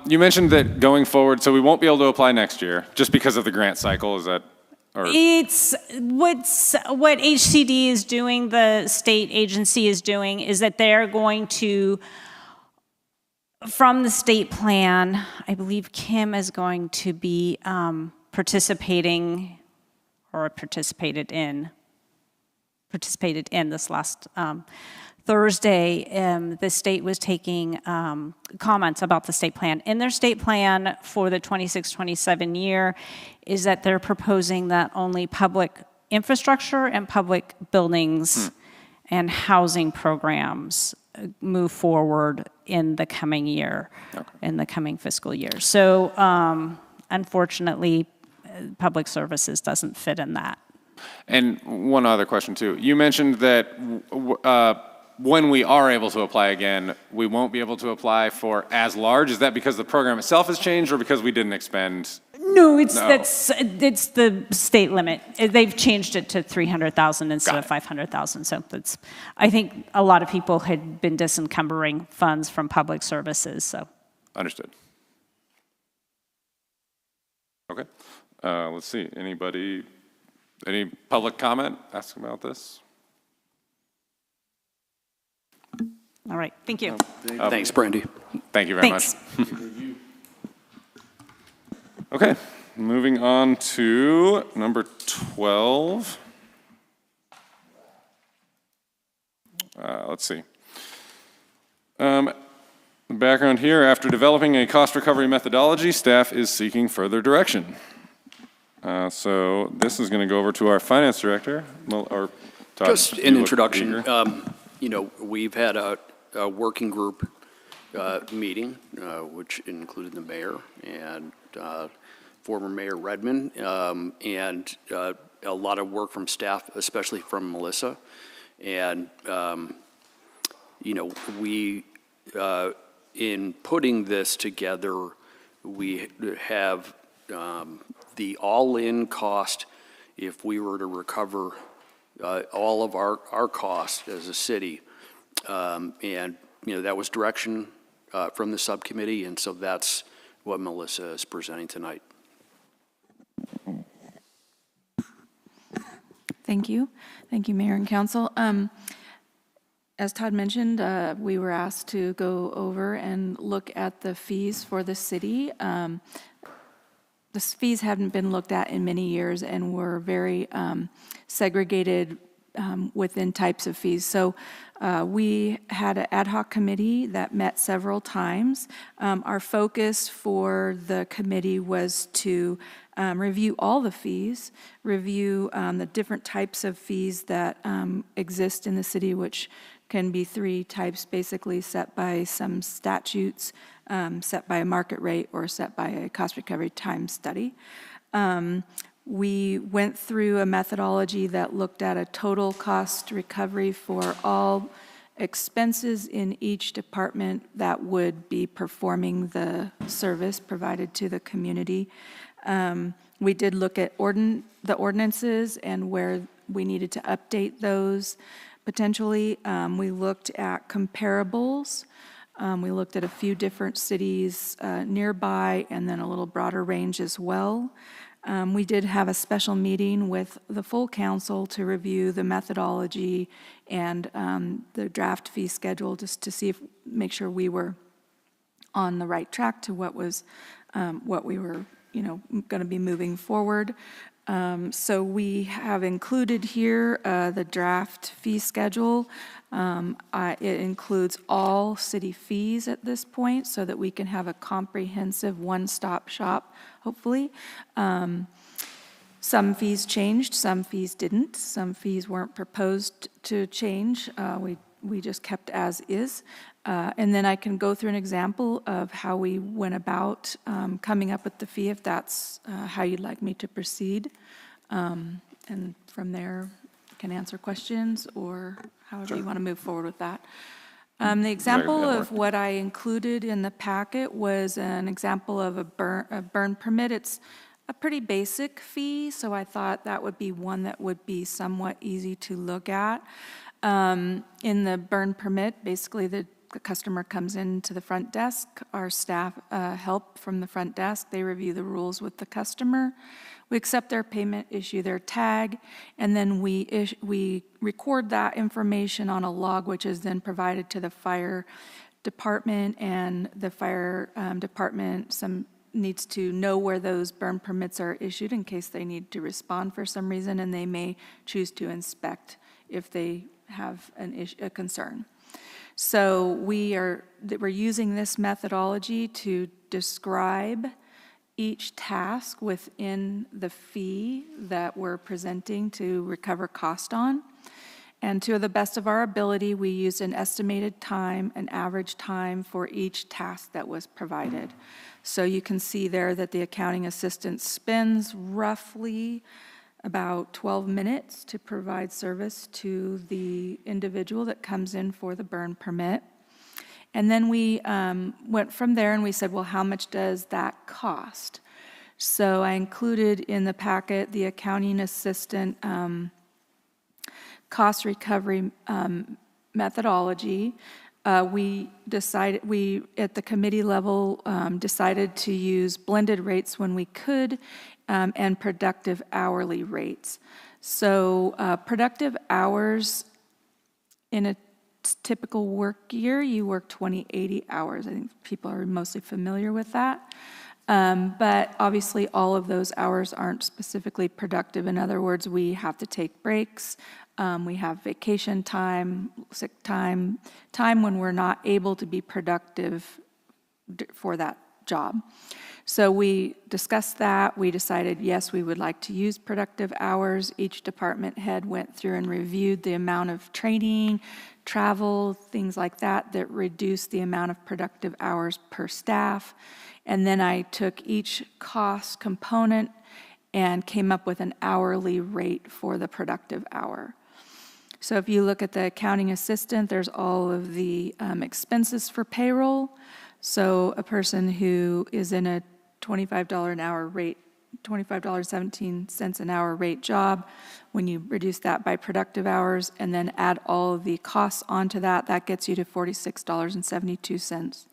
You mentioned that going forward, so we won't be able to apply next year just because of the grant cycle. Is that? Or? It's what HCD is doing, the state agency is doing, is that they're going to, from the state plan, I believe Kim is going to be participated in this last Thursday. The state was taking comments about the state plan. In their state plan for the 26-27 year is that they're proposing that only public infrastructure and public buildings and housing programs move forward in the coming year, in the coming fiscal year. So unfortunately, public services doesn't fit in that. And one other question too. You mentioned that when we are able to apply again, we won't be able to apply for as large. Is that because the program itself has changed, or because we didn't expend? No, it's the state limit. They've changed it to 300,000 instead of 500,000. So that's, I think a lot of people had been disencumbering funds from public services. So understood. Okay. Let's see. Anybody? Any public comment asking about this? All right. Thank you. Thanks, Brandy. Thank you very much. Okay. Moving on to number 12. Let's see. The background here, after developing a cost recovery methodology, staff is seeking further direction. So this is going to go over to our finance director, or Todd. Just an introduction. You know, we've had a working group meeting, which included the mayor and former Mayor Redmond, and a lot of work from staff, especially from Melissa. And, we, in putting this together, we have the all-in cost, if we were to recover all of our costs as a city. And, that was direction from the subcommittee, and so that's what Melissa is presenting tonight. Thank you. Thank you, Mayor and Council. As Todd mentioned, we were asked to go over and look at the fees for the city. The fees haven't been looked at in many years and were very segregated within types of fees. So we had an ad hoc committee that met several times. Our focus for the committee was to review all the fees, review the different types of fees that exist in the city, which can be three types, basically set by some statutes, set by a market rate, or set by a cost recovery time study. We went through a methodology that looked at a total cost recovery for all expenses in each department that would be performing the service provided to the community. We did look at the ordinances and where we needed to update those potentially. We looked at comparables. We looked at a few different cities nearby and then a little broader range as well. We did have a special meeting with the full council to review the methodology and the draft fee schedule, just to make sure we were on the right track to what we were, going to be moving forward. So we have included here the draft fee schedule. It includes all city fees at this point so that we can have a comprehensive one-stop shop, hopefully. Some fees changed, some fees didn't. Some fees weren't proposed to change. We just kept as is. And then I can go through an example of how we went about coming up with the fee, if that's how you'd like me to proceed. And from there, can answer questions or however you want to move forward with that. The example of what I included in the packet was an example of a burn permit. It's a pretty basic fee, so I thought that would be one that would be somewhat easy to look at. In the burn permit, basically the customer comes into the front desk. Our staff help from the front desk. They review the rules with the customer. We accept their payment, issue their tag, and then we record that information on a log, which is then provided to the fire department, and the fire department needs to know where those burn permits are issued in case they need to respond for some reason, and they may choose to inspect if they have a concern. So we're using this methodology to describe each task within the fee that we're presenting to recover cost on. And to the best of our ability, we used an estimated time, an average time for each task that was provided. So you can see there that the accounting assistant spends roughly about 12 minutes to provide service to the individual that comes in for the burn permit. And then we went from there and we said, well, how much does that cost? So I included in the packet the accounting assistant cost recovery methodology. We at the committee level, decided to use blended rates when we could, and productive hourly rates. So productive hours in a typical work year, you work 80 hours. I think people are mostly familiar with that. But obviously all of those hours aren't specifically productive. In other words, we have to take breaks. We have vacation time, sick time when we're not able to be productive for that job. So we discussed that. We decided, yes, we would like to use productive hours. Each department head went through and reviewed the amount of training, travel, things like that, that reduced the amount of productive hours per staff. And then I took each cost component and came up with an hourly rate for the productive hour. So if you look at the accounting assistant, there's all of the expenses for payroll. So a person who is in a $25 an hour rate, $25.17 an hour rate job, when you reduce that by productive hours and then add all of the costs onto that, that gets you to $46.72.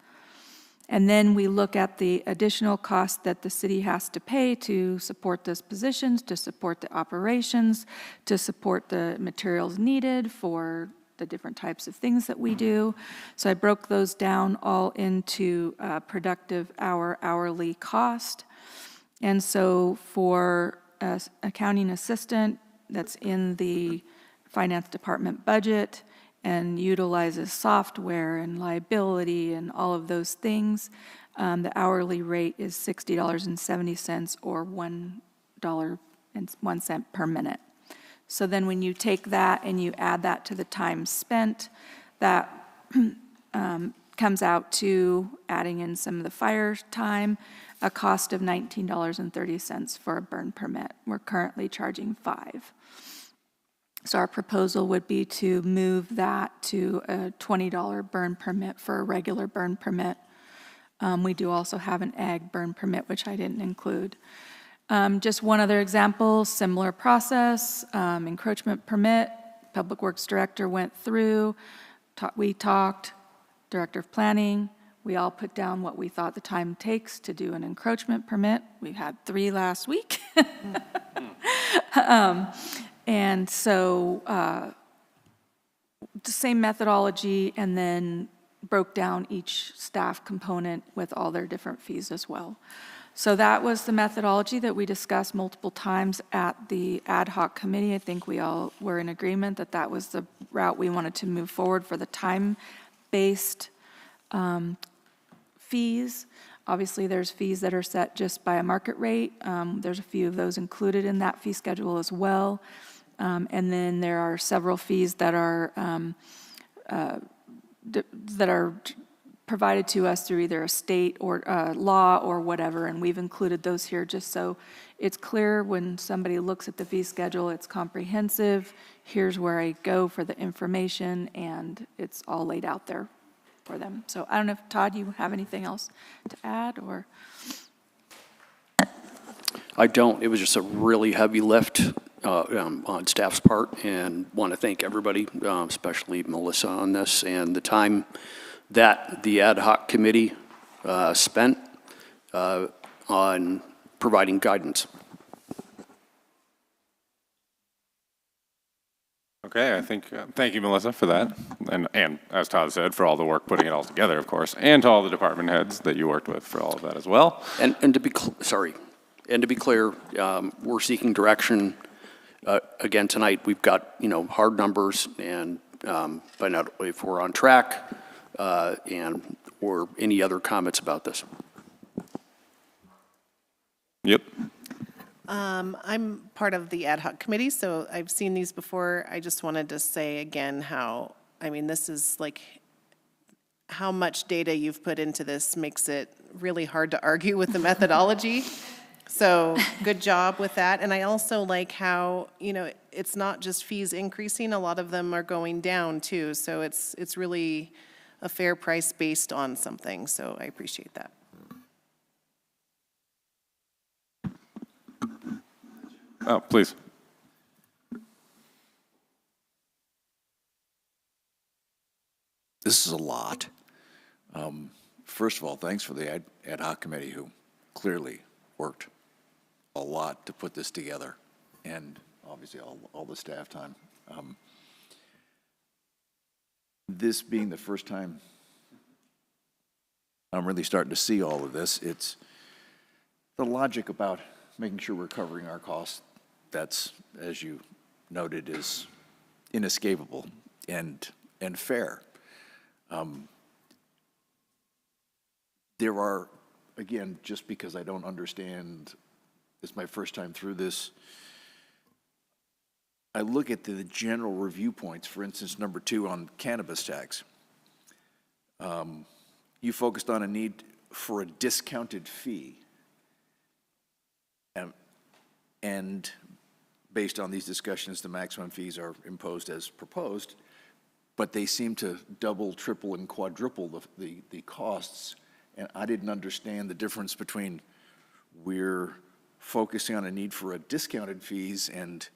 And then we look at the additional cost that the city has to pay to support those positions, to support the operations, to support the materials needed for the different types of things that we do. So I broke those down all into productive hour, hourly cost. And so for an accounting assistant that's in the finance department budget and utilizes software and liability and all of those things, the hourly rate is $60.70 or $1.01 per minute. So then when you take that and you add that to the time spent, that comes out to, adding in some of the fire time, a cost of $19.30 for a burn permit. We're currently charging $5. So our proposal would be to move that to a $20 burn permit for a regular burn permit. We do also have an ag burn permit, which I didn't include. Just one other example, similar process, encroachment permit, Public Works Director went through, we talked, Director of Planning, we all put down what we thought the time takes to do an encroachment permit. We had 3 last week. And so the same methodology, and then broke down each staff component with all their different fees as well. So that was the methodology that we discussed multiple times at the ad hoc committee. I think we all were in agreement that that was the route we wanted to move forward for the time-based fees. Obviously, there's fees that are set just by a market rate. There's a few of those included in that fee schedule as well. And then there are several fees that are provided to us through either a state or law or whatever, and we've included those here just so it's clear when somebody looks at the fee schedule, it's comprehensive. Here's where I go for the information, and it's all laid out there for them. So I don't know if, Todd, you have anything else to add, or? I don't. It was just a really heavy lift on staff's part, and want to thank everybody, especially Melissa on this, and the time that the ad hoc committee spent on providing guidance. Okay, I think, thank you, Melissa, for that. And as Todd said, for all the work putting it all together, of course, and to all the department heads that you worked with for all of that as well. And to be clear, we're seeking direction. Again, tonight, we've got, hard numbers and find out if we're on track or any other comments about this. Yep. I'm part of the ad hoc committee, so I've seen these before. I just wanted to say again how, this is like, how much data you've put into this makes it really hard to argue with the methodology. So good job with that. And I also like how, it's not just fees increasing, a lot of them are going down too. So it's really a fair price based on something. So I appreciate that. Oh, please. This is a lot. First of all, thanks for the ad hoc committee who clearly worked a lot to put this together, and obviously all the staff time. This being the first time I'm really starting to see all of this, it's the logic about making sure we're covering our costs. That's, as you noted, is inescapable and fair. There are again, just because I don't understand, it's my first time through this, I look at the general review points, for instance, number 2 on cannabis tax. You focused on a need for a discounted fee. And based on these discussions, the maximum fees are imposed as proposed, but they seem to double, triple, and quadruple the costs. And I didn't understand the difference between we're focusing on a need for a discounted fees and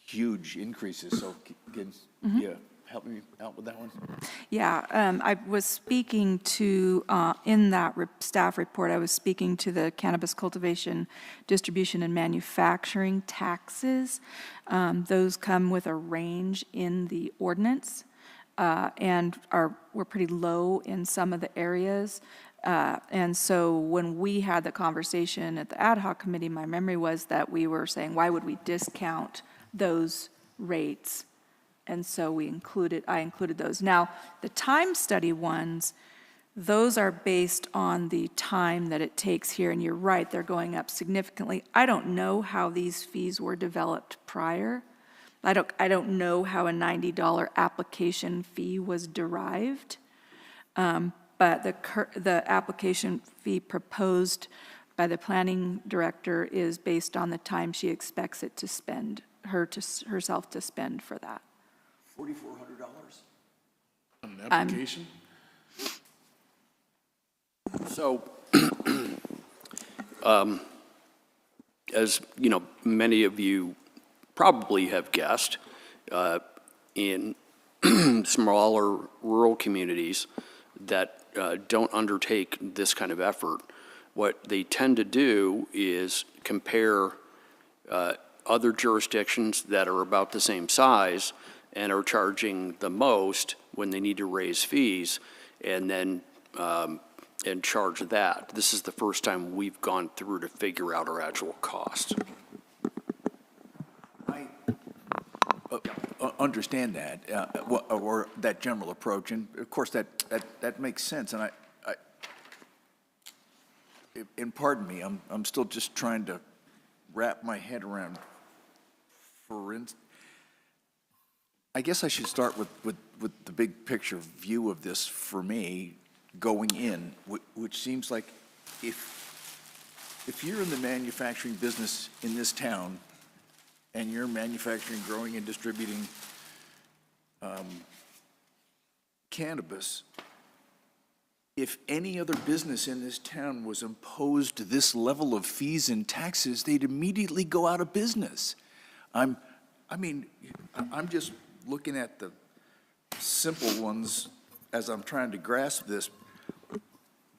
huge increases. So can you help me out with that one? Yeah, I was speaking to, in that staff report, I was speaking to the cannabis cultivation, distribution, and manufacturing taxes. Those come with a range in the ordinance and were pretty low in some of the areas. And so when we had the conversation at the ad hoc committee, my memory was that we were saying, why would we discount those rates? And so I included those. Now, the time study ones, those are based on the time that it takes here, and you're right, they're going up significantly. I don't know how these fees were developed prior. I don't know how a $90 application fee was derived, but the application fee proposed by the planning director is based on the time she expects it to spend, herself to spend for that. $4,400 on an application? So, as you know, many of you probably have guessed, in smaller rural communities that don't undertake this kind of effort, what they tend to do is compare other jurisdictions that are about the same size and are charging the most when they need to raise fees, and then and charge that. This is the first time we've gone through to figure out our actual costs. I understand that, or that general approach, and of course that makes sense. And and pardon me, I'm still just trying to wrap my head around. For instance, I guess I should start with the big picture view of this for me going in, which seems like if you're in the manufacturing business in this town and you're manufacturing, growing, and distributing cannabis, if any other business in this town was imposed this level of fees and taxes, they'd immediately go out of business. I'm just looking at the simple ones as I'm trying to grasp this.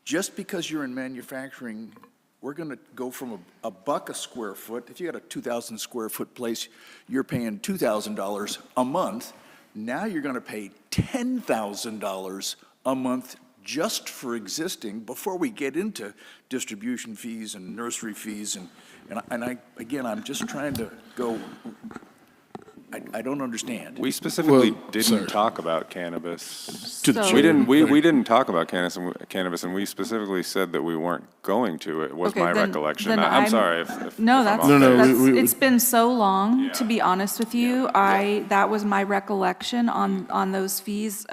Just because you're in manufacturing, we're going to go from a buck a square foot. If you got a 2,000 square foot place, you're paying $2,000 a month. Now you're going to pay $10,000 a month just for existing before we get into distribution fees and nursery fees. I'm just trying to go. I don't understand. We specifically didn't talk about cannabis. To the We didn't. We didn't talk about cannabis, and we specifically said that we weren't going to. It was my recollection. I'm sorry if no, if that's, I'm off base. it's been so long. To be honest with you, that was my recollection on those fees.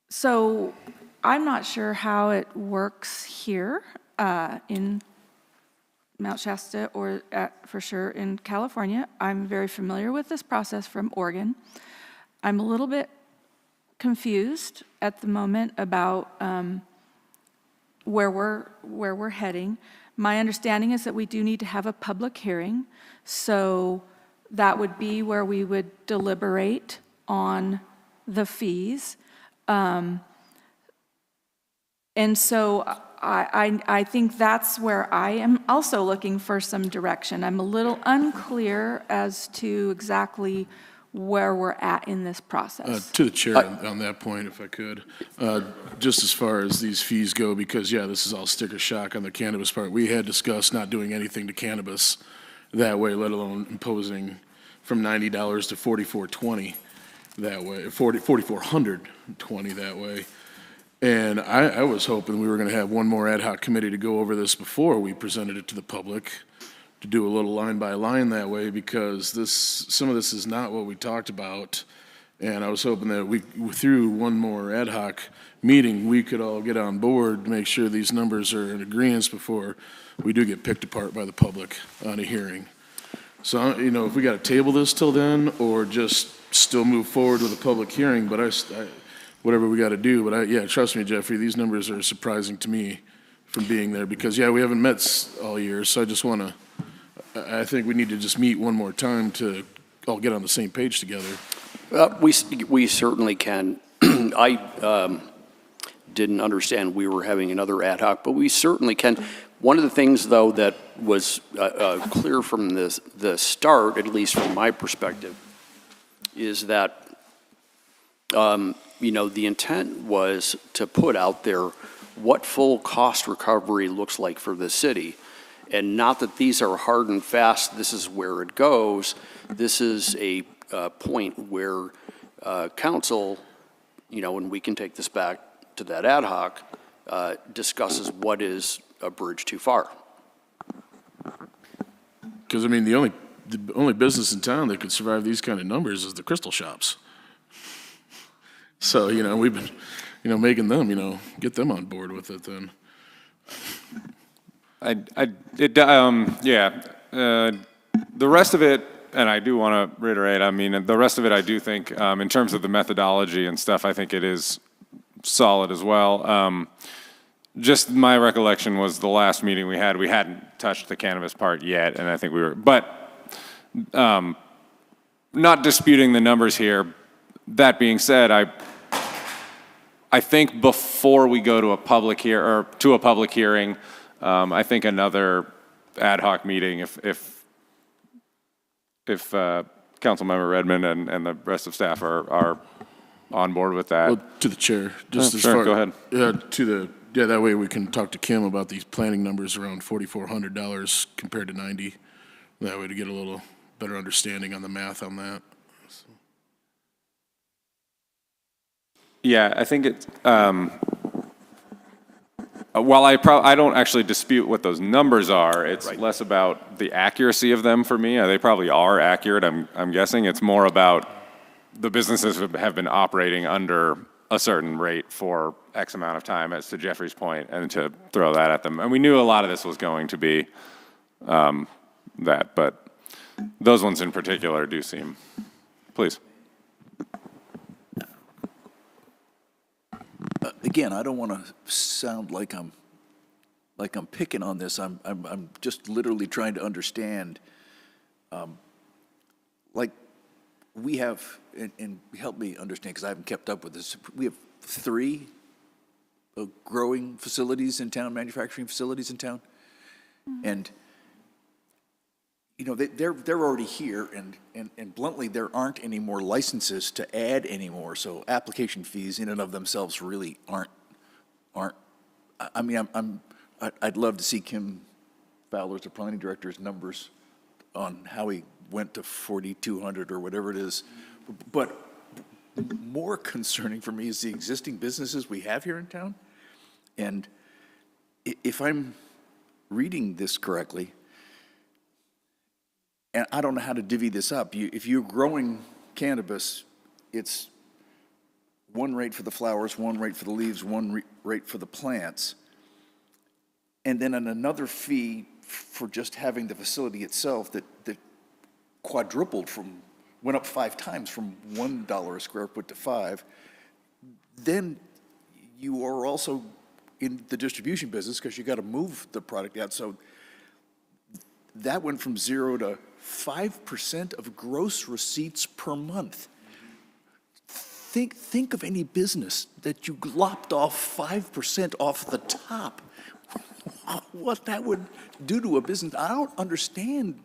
So I'm not sure how it works here in Mount Shasta or for sure in California. I'm very familiar with this process from Oregon. I'm a little bit confused at the moment about where we're heading. My understanding is that we do need to have a public hearing, so that would be where we would deliberate on the fees. And so I think that's where I am also looking for some direction. I'm a little unclear as to exactly where we're at in this process. To the chair on that point, if I could, just as far as these fees go, because this is all sticker shock on the cannabis part. We had discussed not doing anything to cannabis that way, let alone imposing from $90 to $44.20 that way, $4,420 that way. And I was hoping we were going to have one more ad hoc committee to go over this before we presented it to the public, to do a little line by line that way, because some of this is not what we talked about. And I was hoping that through one more ad hoc meeting, we could all get on board to make sure these numbers are in agreement before we do get picked apart by the public on a hearing. So, if we got to table this till then, or just still move forward with a public hearing, but whatever we got to do. But yeah, trust me, Jeffrey, these numbers are surprising to me from being there, because we haven't met all year. So I think we need to just meet one more time to all get on the same page together. We certainly can. I didn't understand we were having another ad hoc, but we certainly can. One of the things, though, that was clear from the start, at least from my perspective, is that the intent was to put out there what full cost recovery looks like for the city, and not that these are hard and fast, this is where it goes. This is a point where council, and we can take this back to that ad hoc, discusses what is a bridge too far. Because, the only business in town that could survive these kind of numbers is the crystal shops. So, we've been, making them, get them on board with it then. The rest of it, and I do want to reiterate, the rest of it, I do think, in terms of the methodology and stuff, I think it is solid as well. Just my recollection was the last meeting we hadn't touched the cannabis part yet, and I think but not disputing the numbers here. That being said, I think before we go to a public hearing, I think another ad hoc meeting, if Councilmember Redmond and the rest of staff are on board with that. Well, to the chair, just sure, go ahead. That way we can talk to Kim about these planning numbers around $4,400 compared to 90. That way to get a little better understanding on the math on that. So. Yeah, I think it's, while I don't actually dispute what those numbers are, it's less about the accuracy of them for me. They probably are accurate, I'm guessing. It's more about the businesses have been operating under a certain rate for X amount of time, as to Jeffrey's point, and to throw that at them. And we knew a lot of this was going to be that, but those ones in particular do seem, please. Again, I don't want to sound like I'm picking on this. I'm just literally trying to understand. We have, and help me understand, because I haven't kept up with this. We have 3 growing facilities in town, manufacturing facilities in town, and they're already here, and bluntly, there aren't any more licenses to add anymore. So application fees in and of themselves really aren't. I'd love to see Kim Fowler's, the planning director's numbers on how he went to 4,200 or whatever it is. But more concerning for me is the existing businesses we have here in town. And if I'm reading this correctly, and I don't know how to divvy this up. If you're growing cannabis, it's one rate for the flowers, one rate for the leaves, one rate for the plants, and then another fee for just having the facility itself that quadrupled went up 5 times from $1 a square foot to 5. Then you are also in the distribution business because you got to move the product out. So that went from 0 to 5% of gross receipts per month. Think of any business that you lopped off 5% off the top. What that would do to a business. I don't understand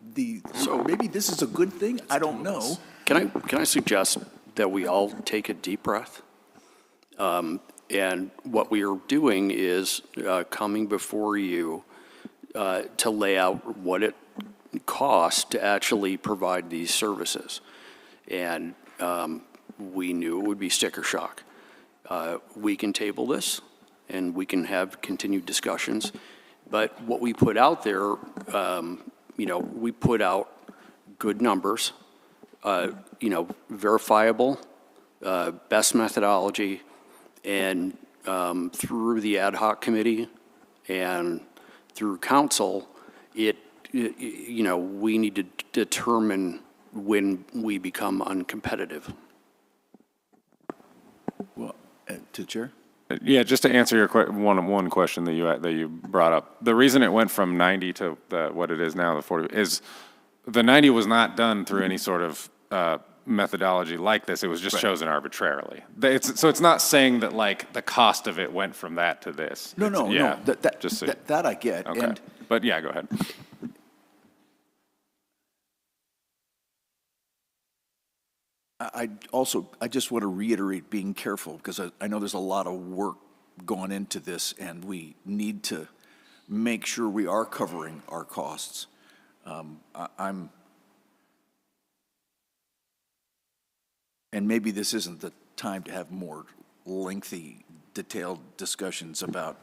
so maybe this is a good thing. I don't know. Can I suggest that we all take a deep breath? And what we are doing is coming before you to lay out what it costs to actually provide these services. And we knew it would be sticker shock. we can table this and we can have continued discussions. But what we put out there, we put out good numbers, verifiable, best methodology, and through the ad hoc committee and through council, we need to determine when we become uncompetitive. Well, to the chair? Yeah, just to answer your one question that you brought up. The reason it went from 90 to what it is now, the 40, is the 90 was not done through any sort of methodology like this. It was just chosen arbitrarily. So it's not saying that like the cost of it went from that to this. No. That I get. Okay. And But yeah, go ahead. I just want to reiterate being careful, because I know there's a lot of work going into this, and we need to make sure we are covering our costs. And maybe this isn't the time to have more lengthy, detailed discussions about.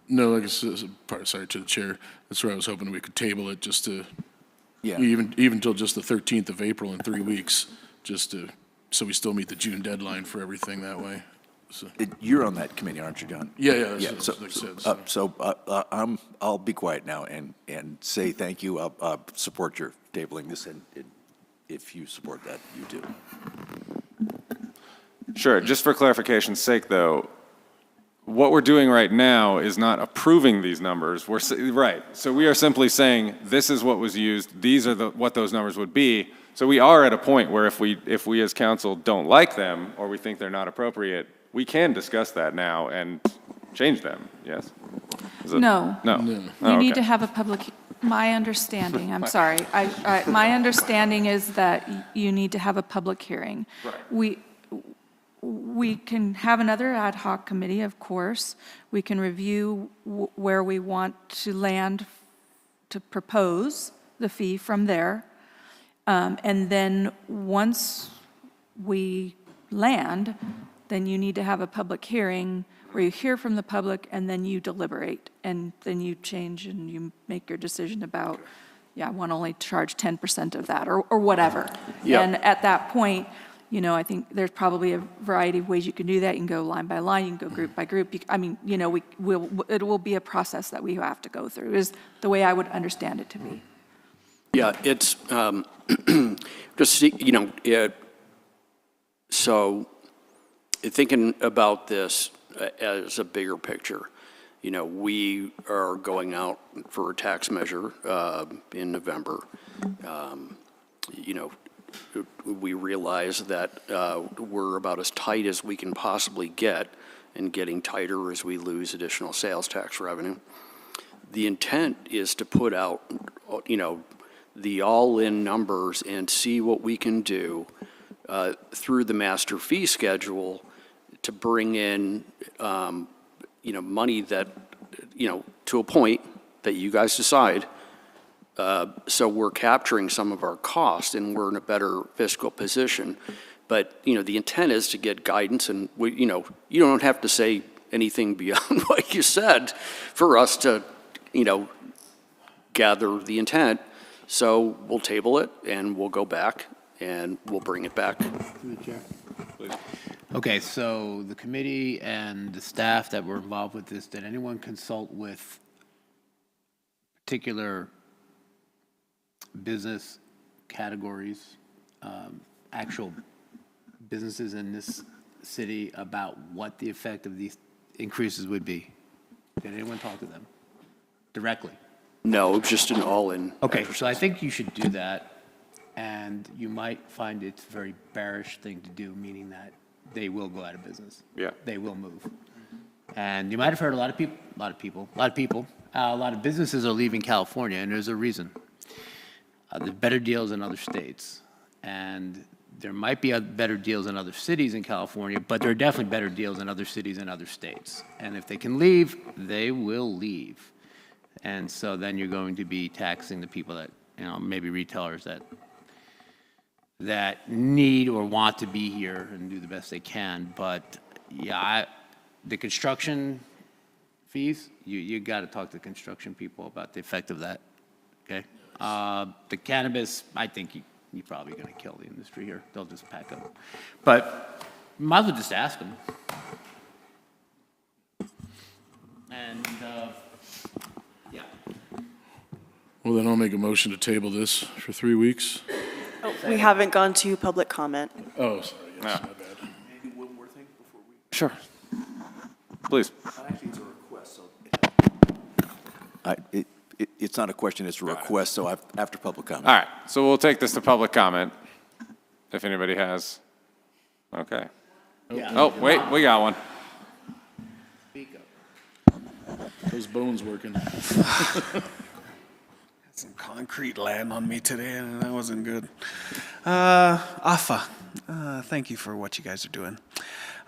No, like I said, sorry to the chair. That's where I was hoping we could table it just to, Yeah. even till just the 13th of April in 3 weeks, so we still meet the June deadline for everything that way. So. You're on that committee, aren't you, John? Yeah. I'll be quiet now and say thank you. I'll support your tabling this, and if you support that, you do. Sure. Just for clarification's sake, though, what we're doing right now is not approving these numbers. Right. So we are simply saying this is what was used. These are what those numbers would be. So we are at a point where if we as council don't like them or we think they're not appropriate, we can discuss that now and change them. Yes. No. No. You need to have a public, my understanding, I'm sorry, my understanding is that you need to have a public hearing. Right. We can have another ad hoc committee, of course. We can review where we want to land to propose the fee from there. And then once we land, then you need to have a public hearing where you hear from the public and then you deliberate and then you change and you make your decision about, I want to only charge 10% of that or whatever. Yep. And at that point, I think there's probably a variety of ways you can do that. You can go line by line, you can go group by group. It will be a process that we have to go through, is the way I would understand it to be. Yeah, it's so thinking about this as a bigger picture, we are going out for a tax measure in November. We realize that we're about as tight as we can possibly get, and getting tighter as we lose additional sales tax revenue. The intent is to put out, the all-in numbers and see what we can do through the master fee schedule to bring in, money that, to a point that you guys decide. So we're capturing some of our costs and we're in a better fiscal position. But, the intent is to get guidance, and you don't have to say anything beyond what you said for us to, gather the intent. So we'll table it and we'll go back and we'll bring it back. Okay, so the committee and the staff that were involved with this, did anyone consult with particular business categories, actual businesses in this city about what the effect of these increases would be? Did anyone talk to them directly? No, just an all-in. Okay, so I think you should do that, and you might find it's a very bearish thing to do, meaning that they will go out of business. Yeah. They will move. And you might have heard a lot of businesses are leaving California, and there's a reason. There's better deals in other states, and there might be better deals in other cities in California, but there are definitely better deals in other cities and other states. And if they can leave, they will leave. And so then you're going to be taxing the people that, maybe retailers that need or want to be here and do the best they can. But Yeah, the construction fees, you got to talk to construction people about the effect of that, okay? The cannabis, I think you're probably going to kill the industry here. They'll just pack up. But might as well just ask them. And, yeah. Well, then I'll make a motion to table this for 3 weeks. We haven't gone to public comment. Oh, sorry, yes, Yeah. my bad. Maybe one more thing before we. Sure. Please. Actually, it's a request, so. It's not a question, it's a request, so after public comment. All right, so we'll take this to public comment, if anybody has. Okay. Oh, wait, we got one. Those bones working. Some concrete land on me today, and that wasn't good. AFA, thank you for what you guys are doing.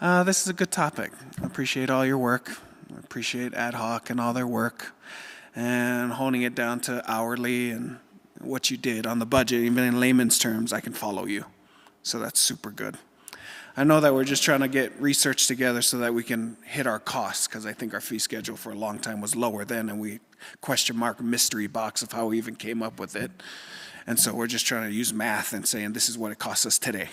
This is a good topic. I appreciate all your work. I appreciate ad hoc and all their work, and honing it down to hourly and what you did on the budget, even in layman's terms, I can follow you. So that's super good. I know that we're just trying to get research together so that we can hit our costs, because I think our fee schedule for a long time was lower then, and we question mark mystery box of how we even came up with it. And so we're just trying to use math and saying this is what it costs us today.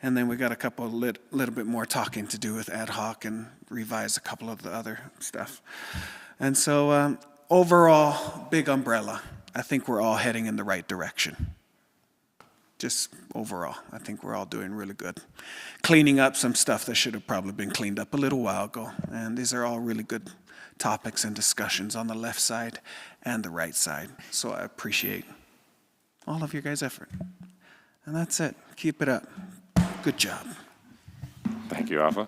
And then we got a couple of little bit more talking to do with ad hoc and revise a couple of the other stuff. And so overall, big umbrella, I think we're all heading in the right direction. Just overall, I think we're all doing really good. Cleaning up some stuff that should have probably been cleaned up a little while ago. And these are all really good topics and discussions on the left side and the right side. So I appreciate all of your guys' effort. And that's it. Keep it up. Good job. Thank you, Alpha.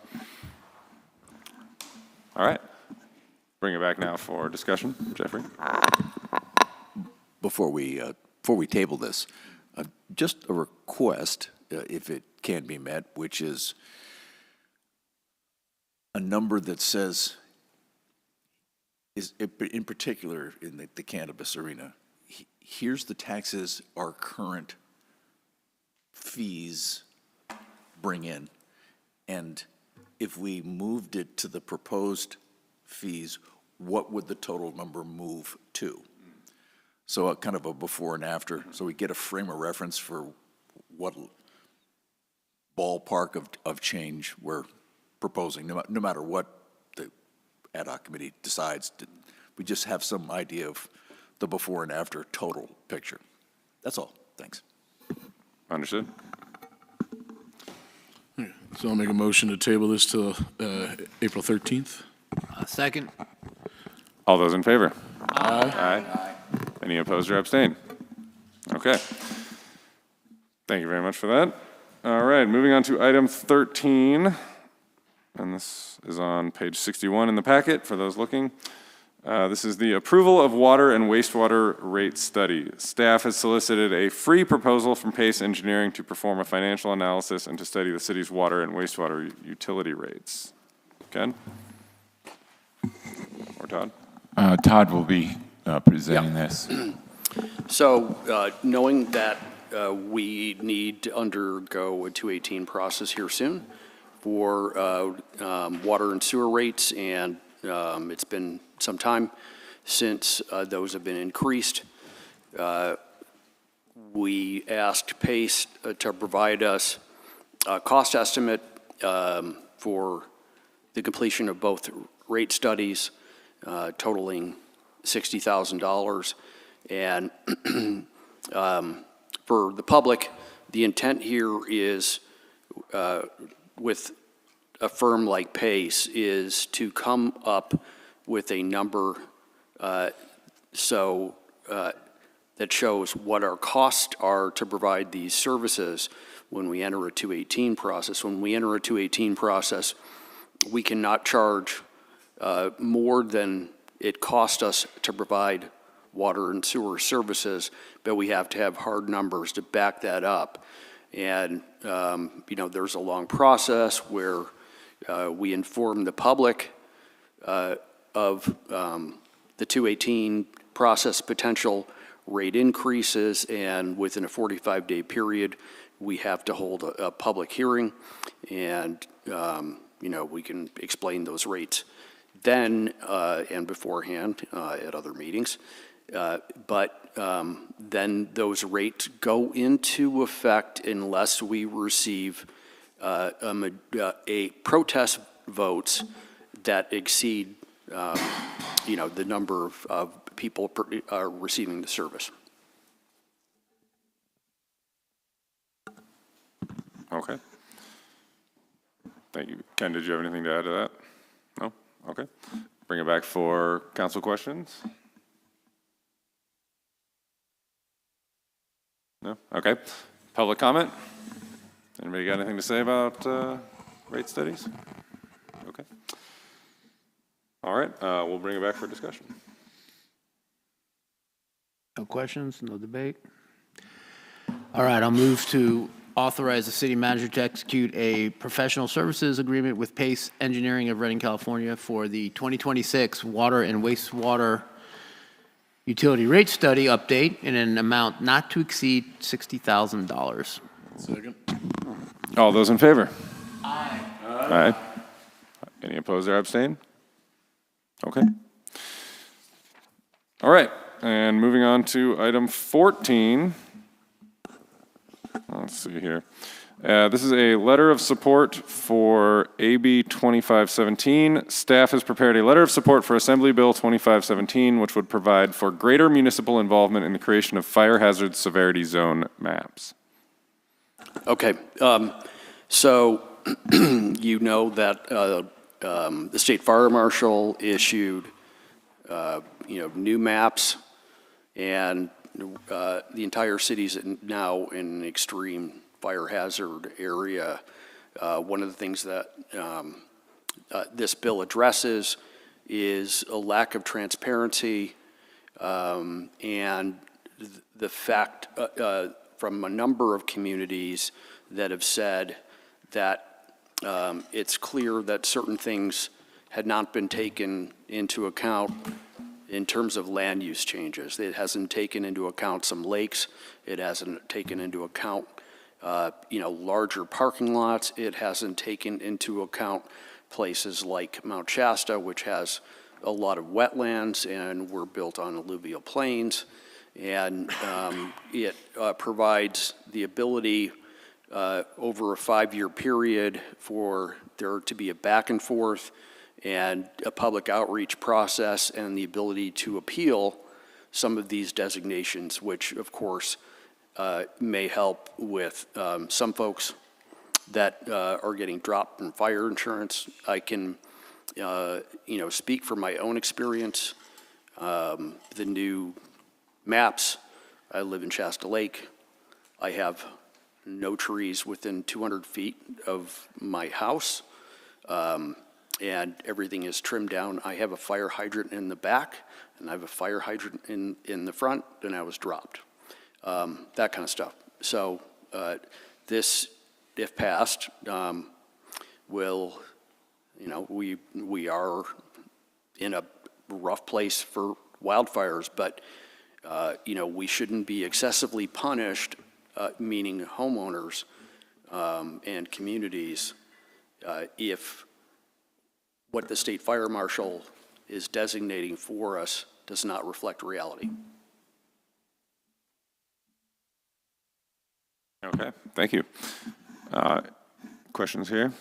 All right. Bring it back now for discussion. Jeffrey? Before we table this, just a request, if it can be met, which is a number that says, is in particular in the cannabis arena, here's the taxes our current fees bring in, and if we moved it to the proposed fees, what would the total number move to? So a kind of a before and after, so we get a frame of reference for what ballpark of change we're proposing, no matter what the ad hoc committee decides. We just have some idea of the before and after total picture. That's all. Thanks. Understood. So I'll make a motion to table this till April 13th. Second. All those in favor? Aye. Any opposed or abstain? Okay. Thank you very much for that. All right, moving on to item 13. And this is on page 61 in the packet for those looking. This is the approval of water and wastewater rate study. Staff has solicited a free proposal from Pace Engineering to perform a financial analysis and to study the city's water and wastewater utility rates. Ken? Or Todd? Todd will be presenting this. So knowing that we need to undergo a 218 process here soon for water and sewer rates, and it's been some time since those have been increased. We asked Pace to provide us a cost estimate for the completion of both rate studies totaling $60,000. And for the public, the intent here is, with a firm like Pace, is to come up with a number that shows what our costs are to provide these services when we enter a 218 process. When we enter a 218 process, we cannot charge more than it cost us to provide water and sewer services, but we have to have hard numbers to back that up. And, there's a long process where we inform the public of the 218 process potential rate increases, and within a 45-day period, we have to hold a public hearing. And, we can explain those rates then and beforehand at other meetings. But then those rates go into effect unless we receive a protest votes that exceed, the number of people receiving the service. Okay. Thank you. Ken, did you have anything to add to that? No? Okay. Bring it back for council questions. No? Okay. Public comment? Anybody got anything to say about rate studies? Okay. All right. We'll bring it back for discussion. No questions, no debate? All right, I'll move to authorize the city manager to execute a professional services agreement with Pace Engineering of Redding, California for the 2026 water and wastewater utility rate study update in an amount not to exceed $60,000. Second. All those in favor? Aye. Aye. Any opposed or abstain? Okay. All right, and moving on to item 14. Let's see here. This is a letter of support for AB 2517. Staff has prepared a letter of support for Assembly Bill 2517, which would provide for greater municipal involvement in the creation of fire hazard severity zone maps. Okay, so you know that the state fire marshal issued, new maps, and the entire city's now in an extreme fire hazard area. One of the things that this bill addresses is a lack of transparency and the fact from a number of communities that have said that it's clear that certain things had not been taken into account in terms of land use changes. It hasn't taken into account some lakes. It hasn't taken into account, larger parking lots. It hasn't taken into account places like Mount Shasta, which has a lot of wetlands and were built on alluvial plains. And it provides the ability over a 5-year period for there to be a back and forth and a public outreach process and the ability to appeal some of these designations, which of course may help with some folks that are getting dropped from fire insurance. I can, speak from my own experience. The new maps, I live in Shasta Lake. I have no trees within 200 feet of my house. And everything is trimmed down. I have a fire hydrant in the back, and I have a fire hydrant in the front, and I was dropped. That kind of stuff. So this, if passed, will, we are in a rough place for wildfires, but, we shouldn't be excessively punished, meaning homeowners and communities, if what the state fire marshal is designating for us does not reflect reality. Okay, thank you. Questions here?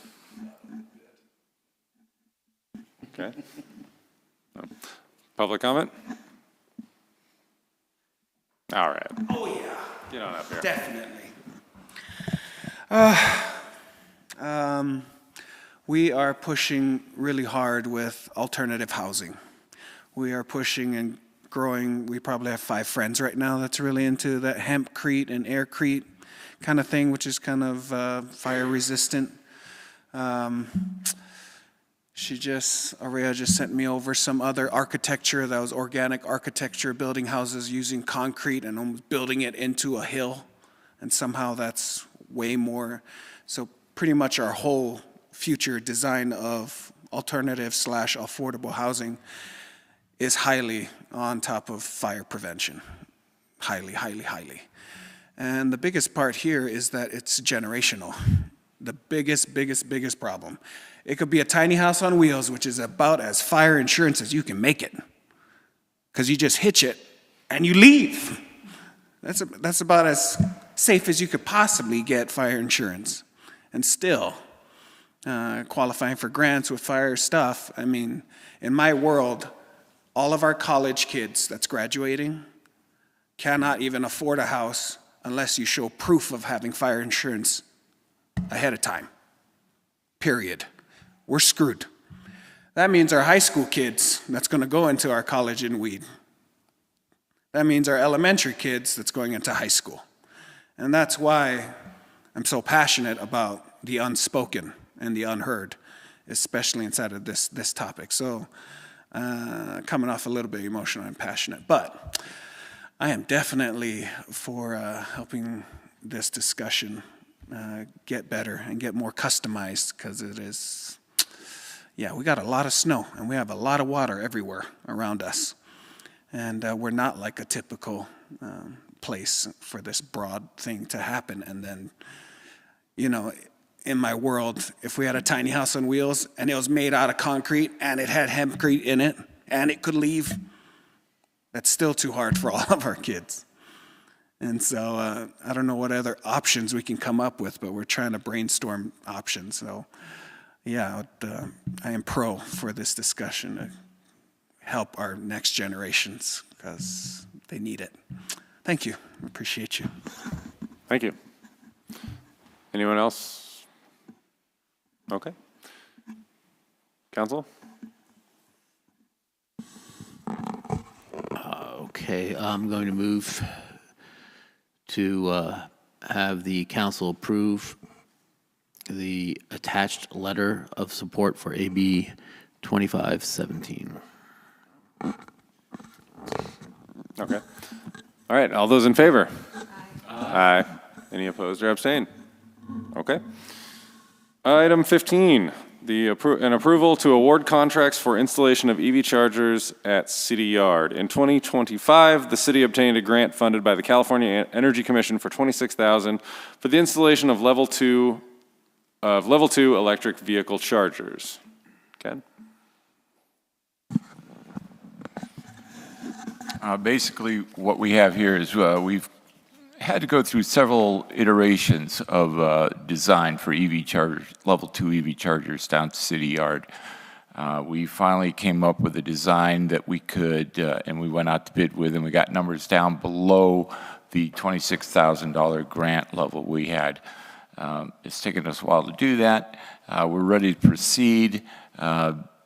Okay. Public comment? All right. Oh, yeah. Get on up here. Definitely. We are pushing really hard with alternative housing. We are pushing and growing. We probably have 5 friends right now that's really into that hempcrete and aircrete kind of thing, which is kind of fire resistant. Aurea just sent me over some other architecture that was organic architecture, building houses using concrete and almost building it into a hill. And somehow that's way more. So pretty much our whole future design of alternative/affordable housing is highly on top of fire prevention. Highly, highly, highly. And the biggest part here is that it's generational. the biggest problem. It could be a tiny house on wheels, which is about as fire insurance as you can make it, because you just hitch it and you leave. That's about as safe as you could possibly get fire insurance. And still, qualifying for grants with fire stuff, I mean, in my world, all of our college kids that's graduating cannot even afford a house unless you show proof of having fire insurance ahead of time. Period. We're screwed. That means our high school kids that's going to go into our college in weed. That means our elementary kids that's going into high school. And that's why I'm so passionate about the unspoken and the unheard, especially inside of this topic. So coming off a little bit emotional and passionate, but I am definitely for helping this discussion get better and get more customized, because it is, we got a lot of snow and we have a lot of water everywhere around us. And we're not like a typical place for this broad thing to happen. And then, in my world, if we had a tiny house on wheels and it was made out of concrete and it had hempcrete in it and it could leave, that's still too hard for all of our kids. And so I don't know what other options we can come up with, but we're trying to brainstorm options. So I am pro for this discussion to help our next generations, because they need it. Thank you. I appreciate you. Thank you. Anyone else? Okay. Council? Okay, I'm going to move to have the council approve the attached letter of support for AB 2517. Okay. All right, all those in favor? Aye. Any opposed or abstain? Okay. Item 15, an approval to award contracts for installation of EV chargers at City Yard. In 2025, the city obtained a grant funded by the California Energy Commission for $26,000 for the installation of level 2 electric vehicle chargers. Ken? Basically, what we have here is we've had to go through several iterations of design for EV chargers, level 2 EV chargers down to City Yard. We finally came up with a design that we could, and we went out to bid with, and we got numbers down below the $26,000 grant level we had. It's taken us a while to do that. We're ready to proceed.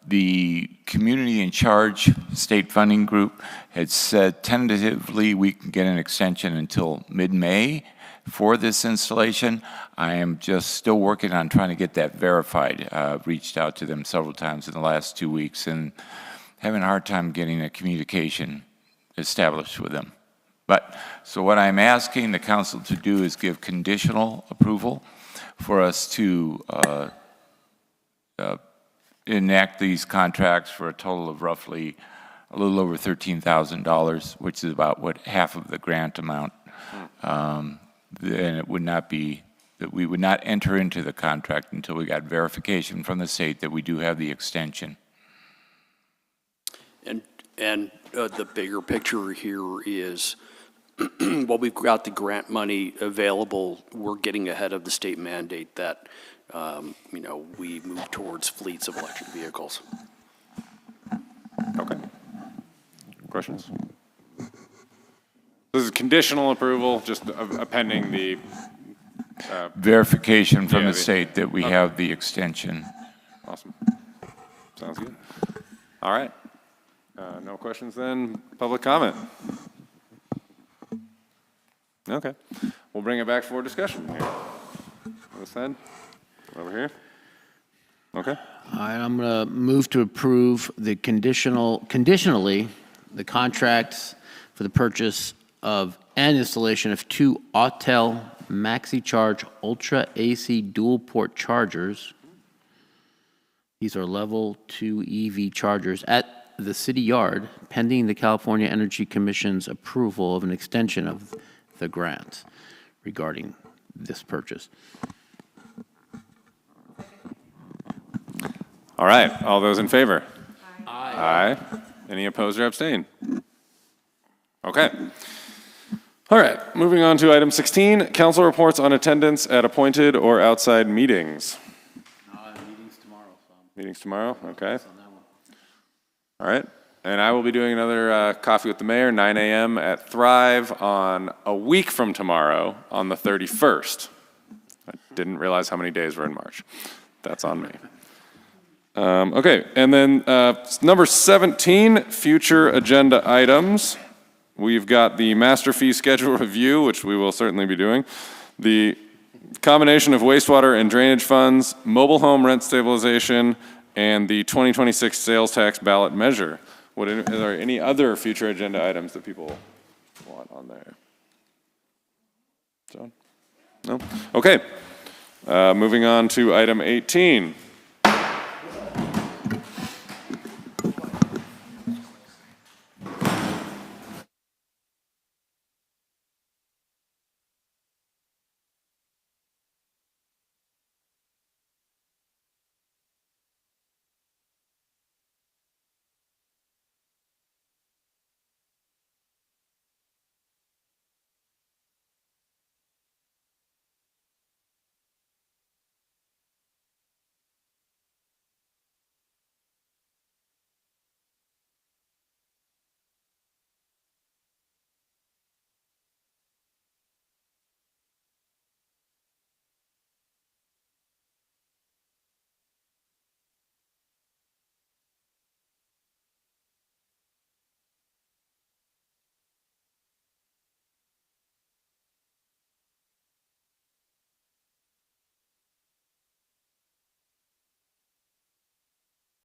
The Community in Charge state funding group had said tentatively we can get an extension until mid-May for this installation. I am just still working on trying to get that verified. I've reached out to them several times in the last 2 weeks and having a hard time getting a communication established with them. So what I'm asking the council to do is give conditional approval for us to enact these contracts for a total of roughly a little over $13,000, which is about half of the grant amount. And it would not be that we would not enter into the contract until we got verification from the state that we do have the extension. And the bigger picture here is, while we've got the grant money available, we're getting ahead of the state mandate that we move towards fleets of electric vehicles. Okay. Questions? This is conditional approval, just pending the verification from the state that we have the extension. Awesome. Sounds good. All right. No questions then. Public comment. Okay. We'll bring it back for discussion here. This side. Over here. Okay. All right, I'm going to move to approve the conditionally the contracts for the purchase of and installation of 2 Autel MaxiCharge Ultra AC dual port chargers. These are level 2 EV chargers at the City Yard, pending the California Energy Commission's approval of an extension of the grant regarding this purchase. All right, all those in favor? Aye. Any opposed or abstain? Okay. All right, moving on to item 16, council reports on attendance at appointed or outside meetings. Meetings tomorrow, so Meetings tomorrow, okay. All right, and I will be doing another Coffee with the Mayor, 9 a.m. at Thrive on a week from tomorrow on the 31st. I didn't realize how many days were in March. That's on me. Okay, and then number 17, future agenda items. We've got the master fee schedule review, which we will certainly be doing. The combination of wastewater and drainage funds, mobile home rent stabilization, and the 2026 sales tax ballot measure. Are there any other future agenda items that people want on there? John? No? Okay. Moving on to item 18.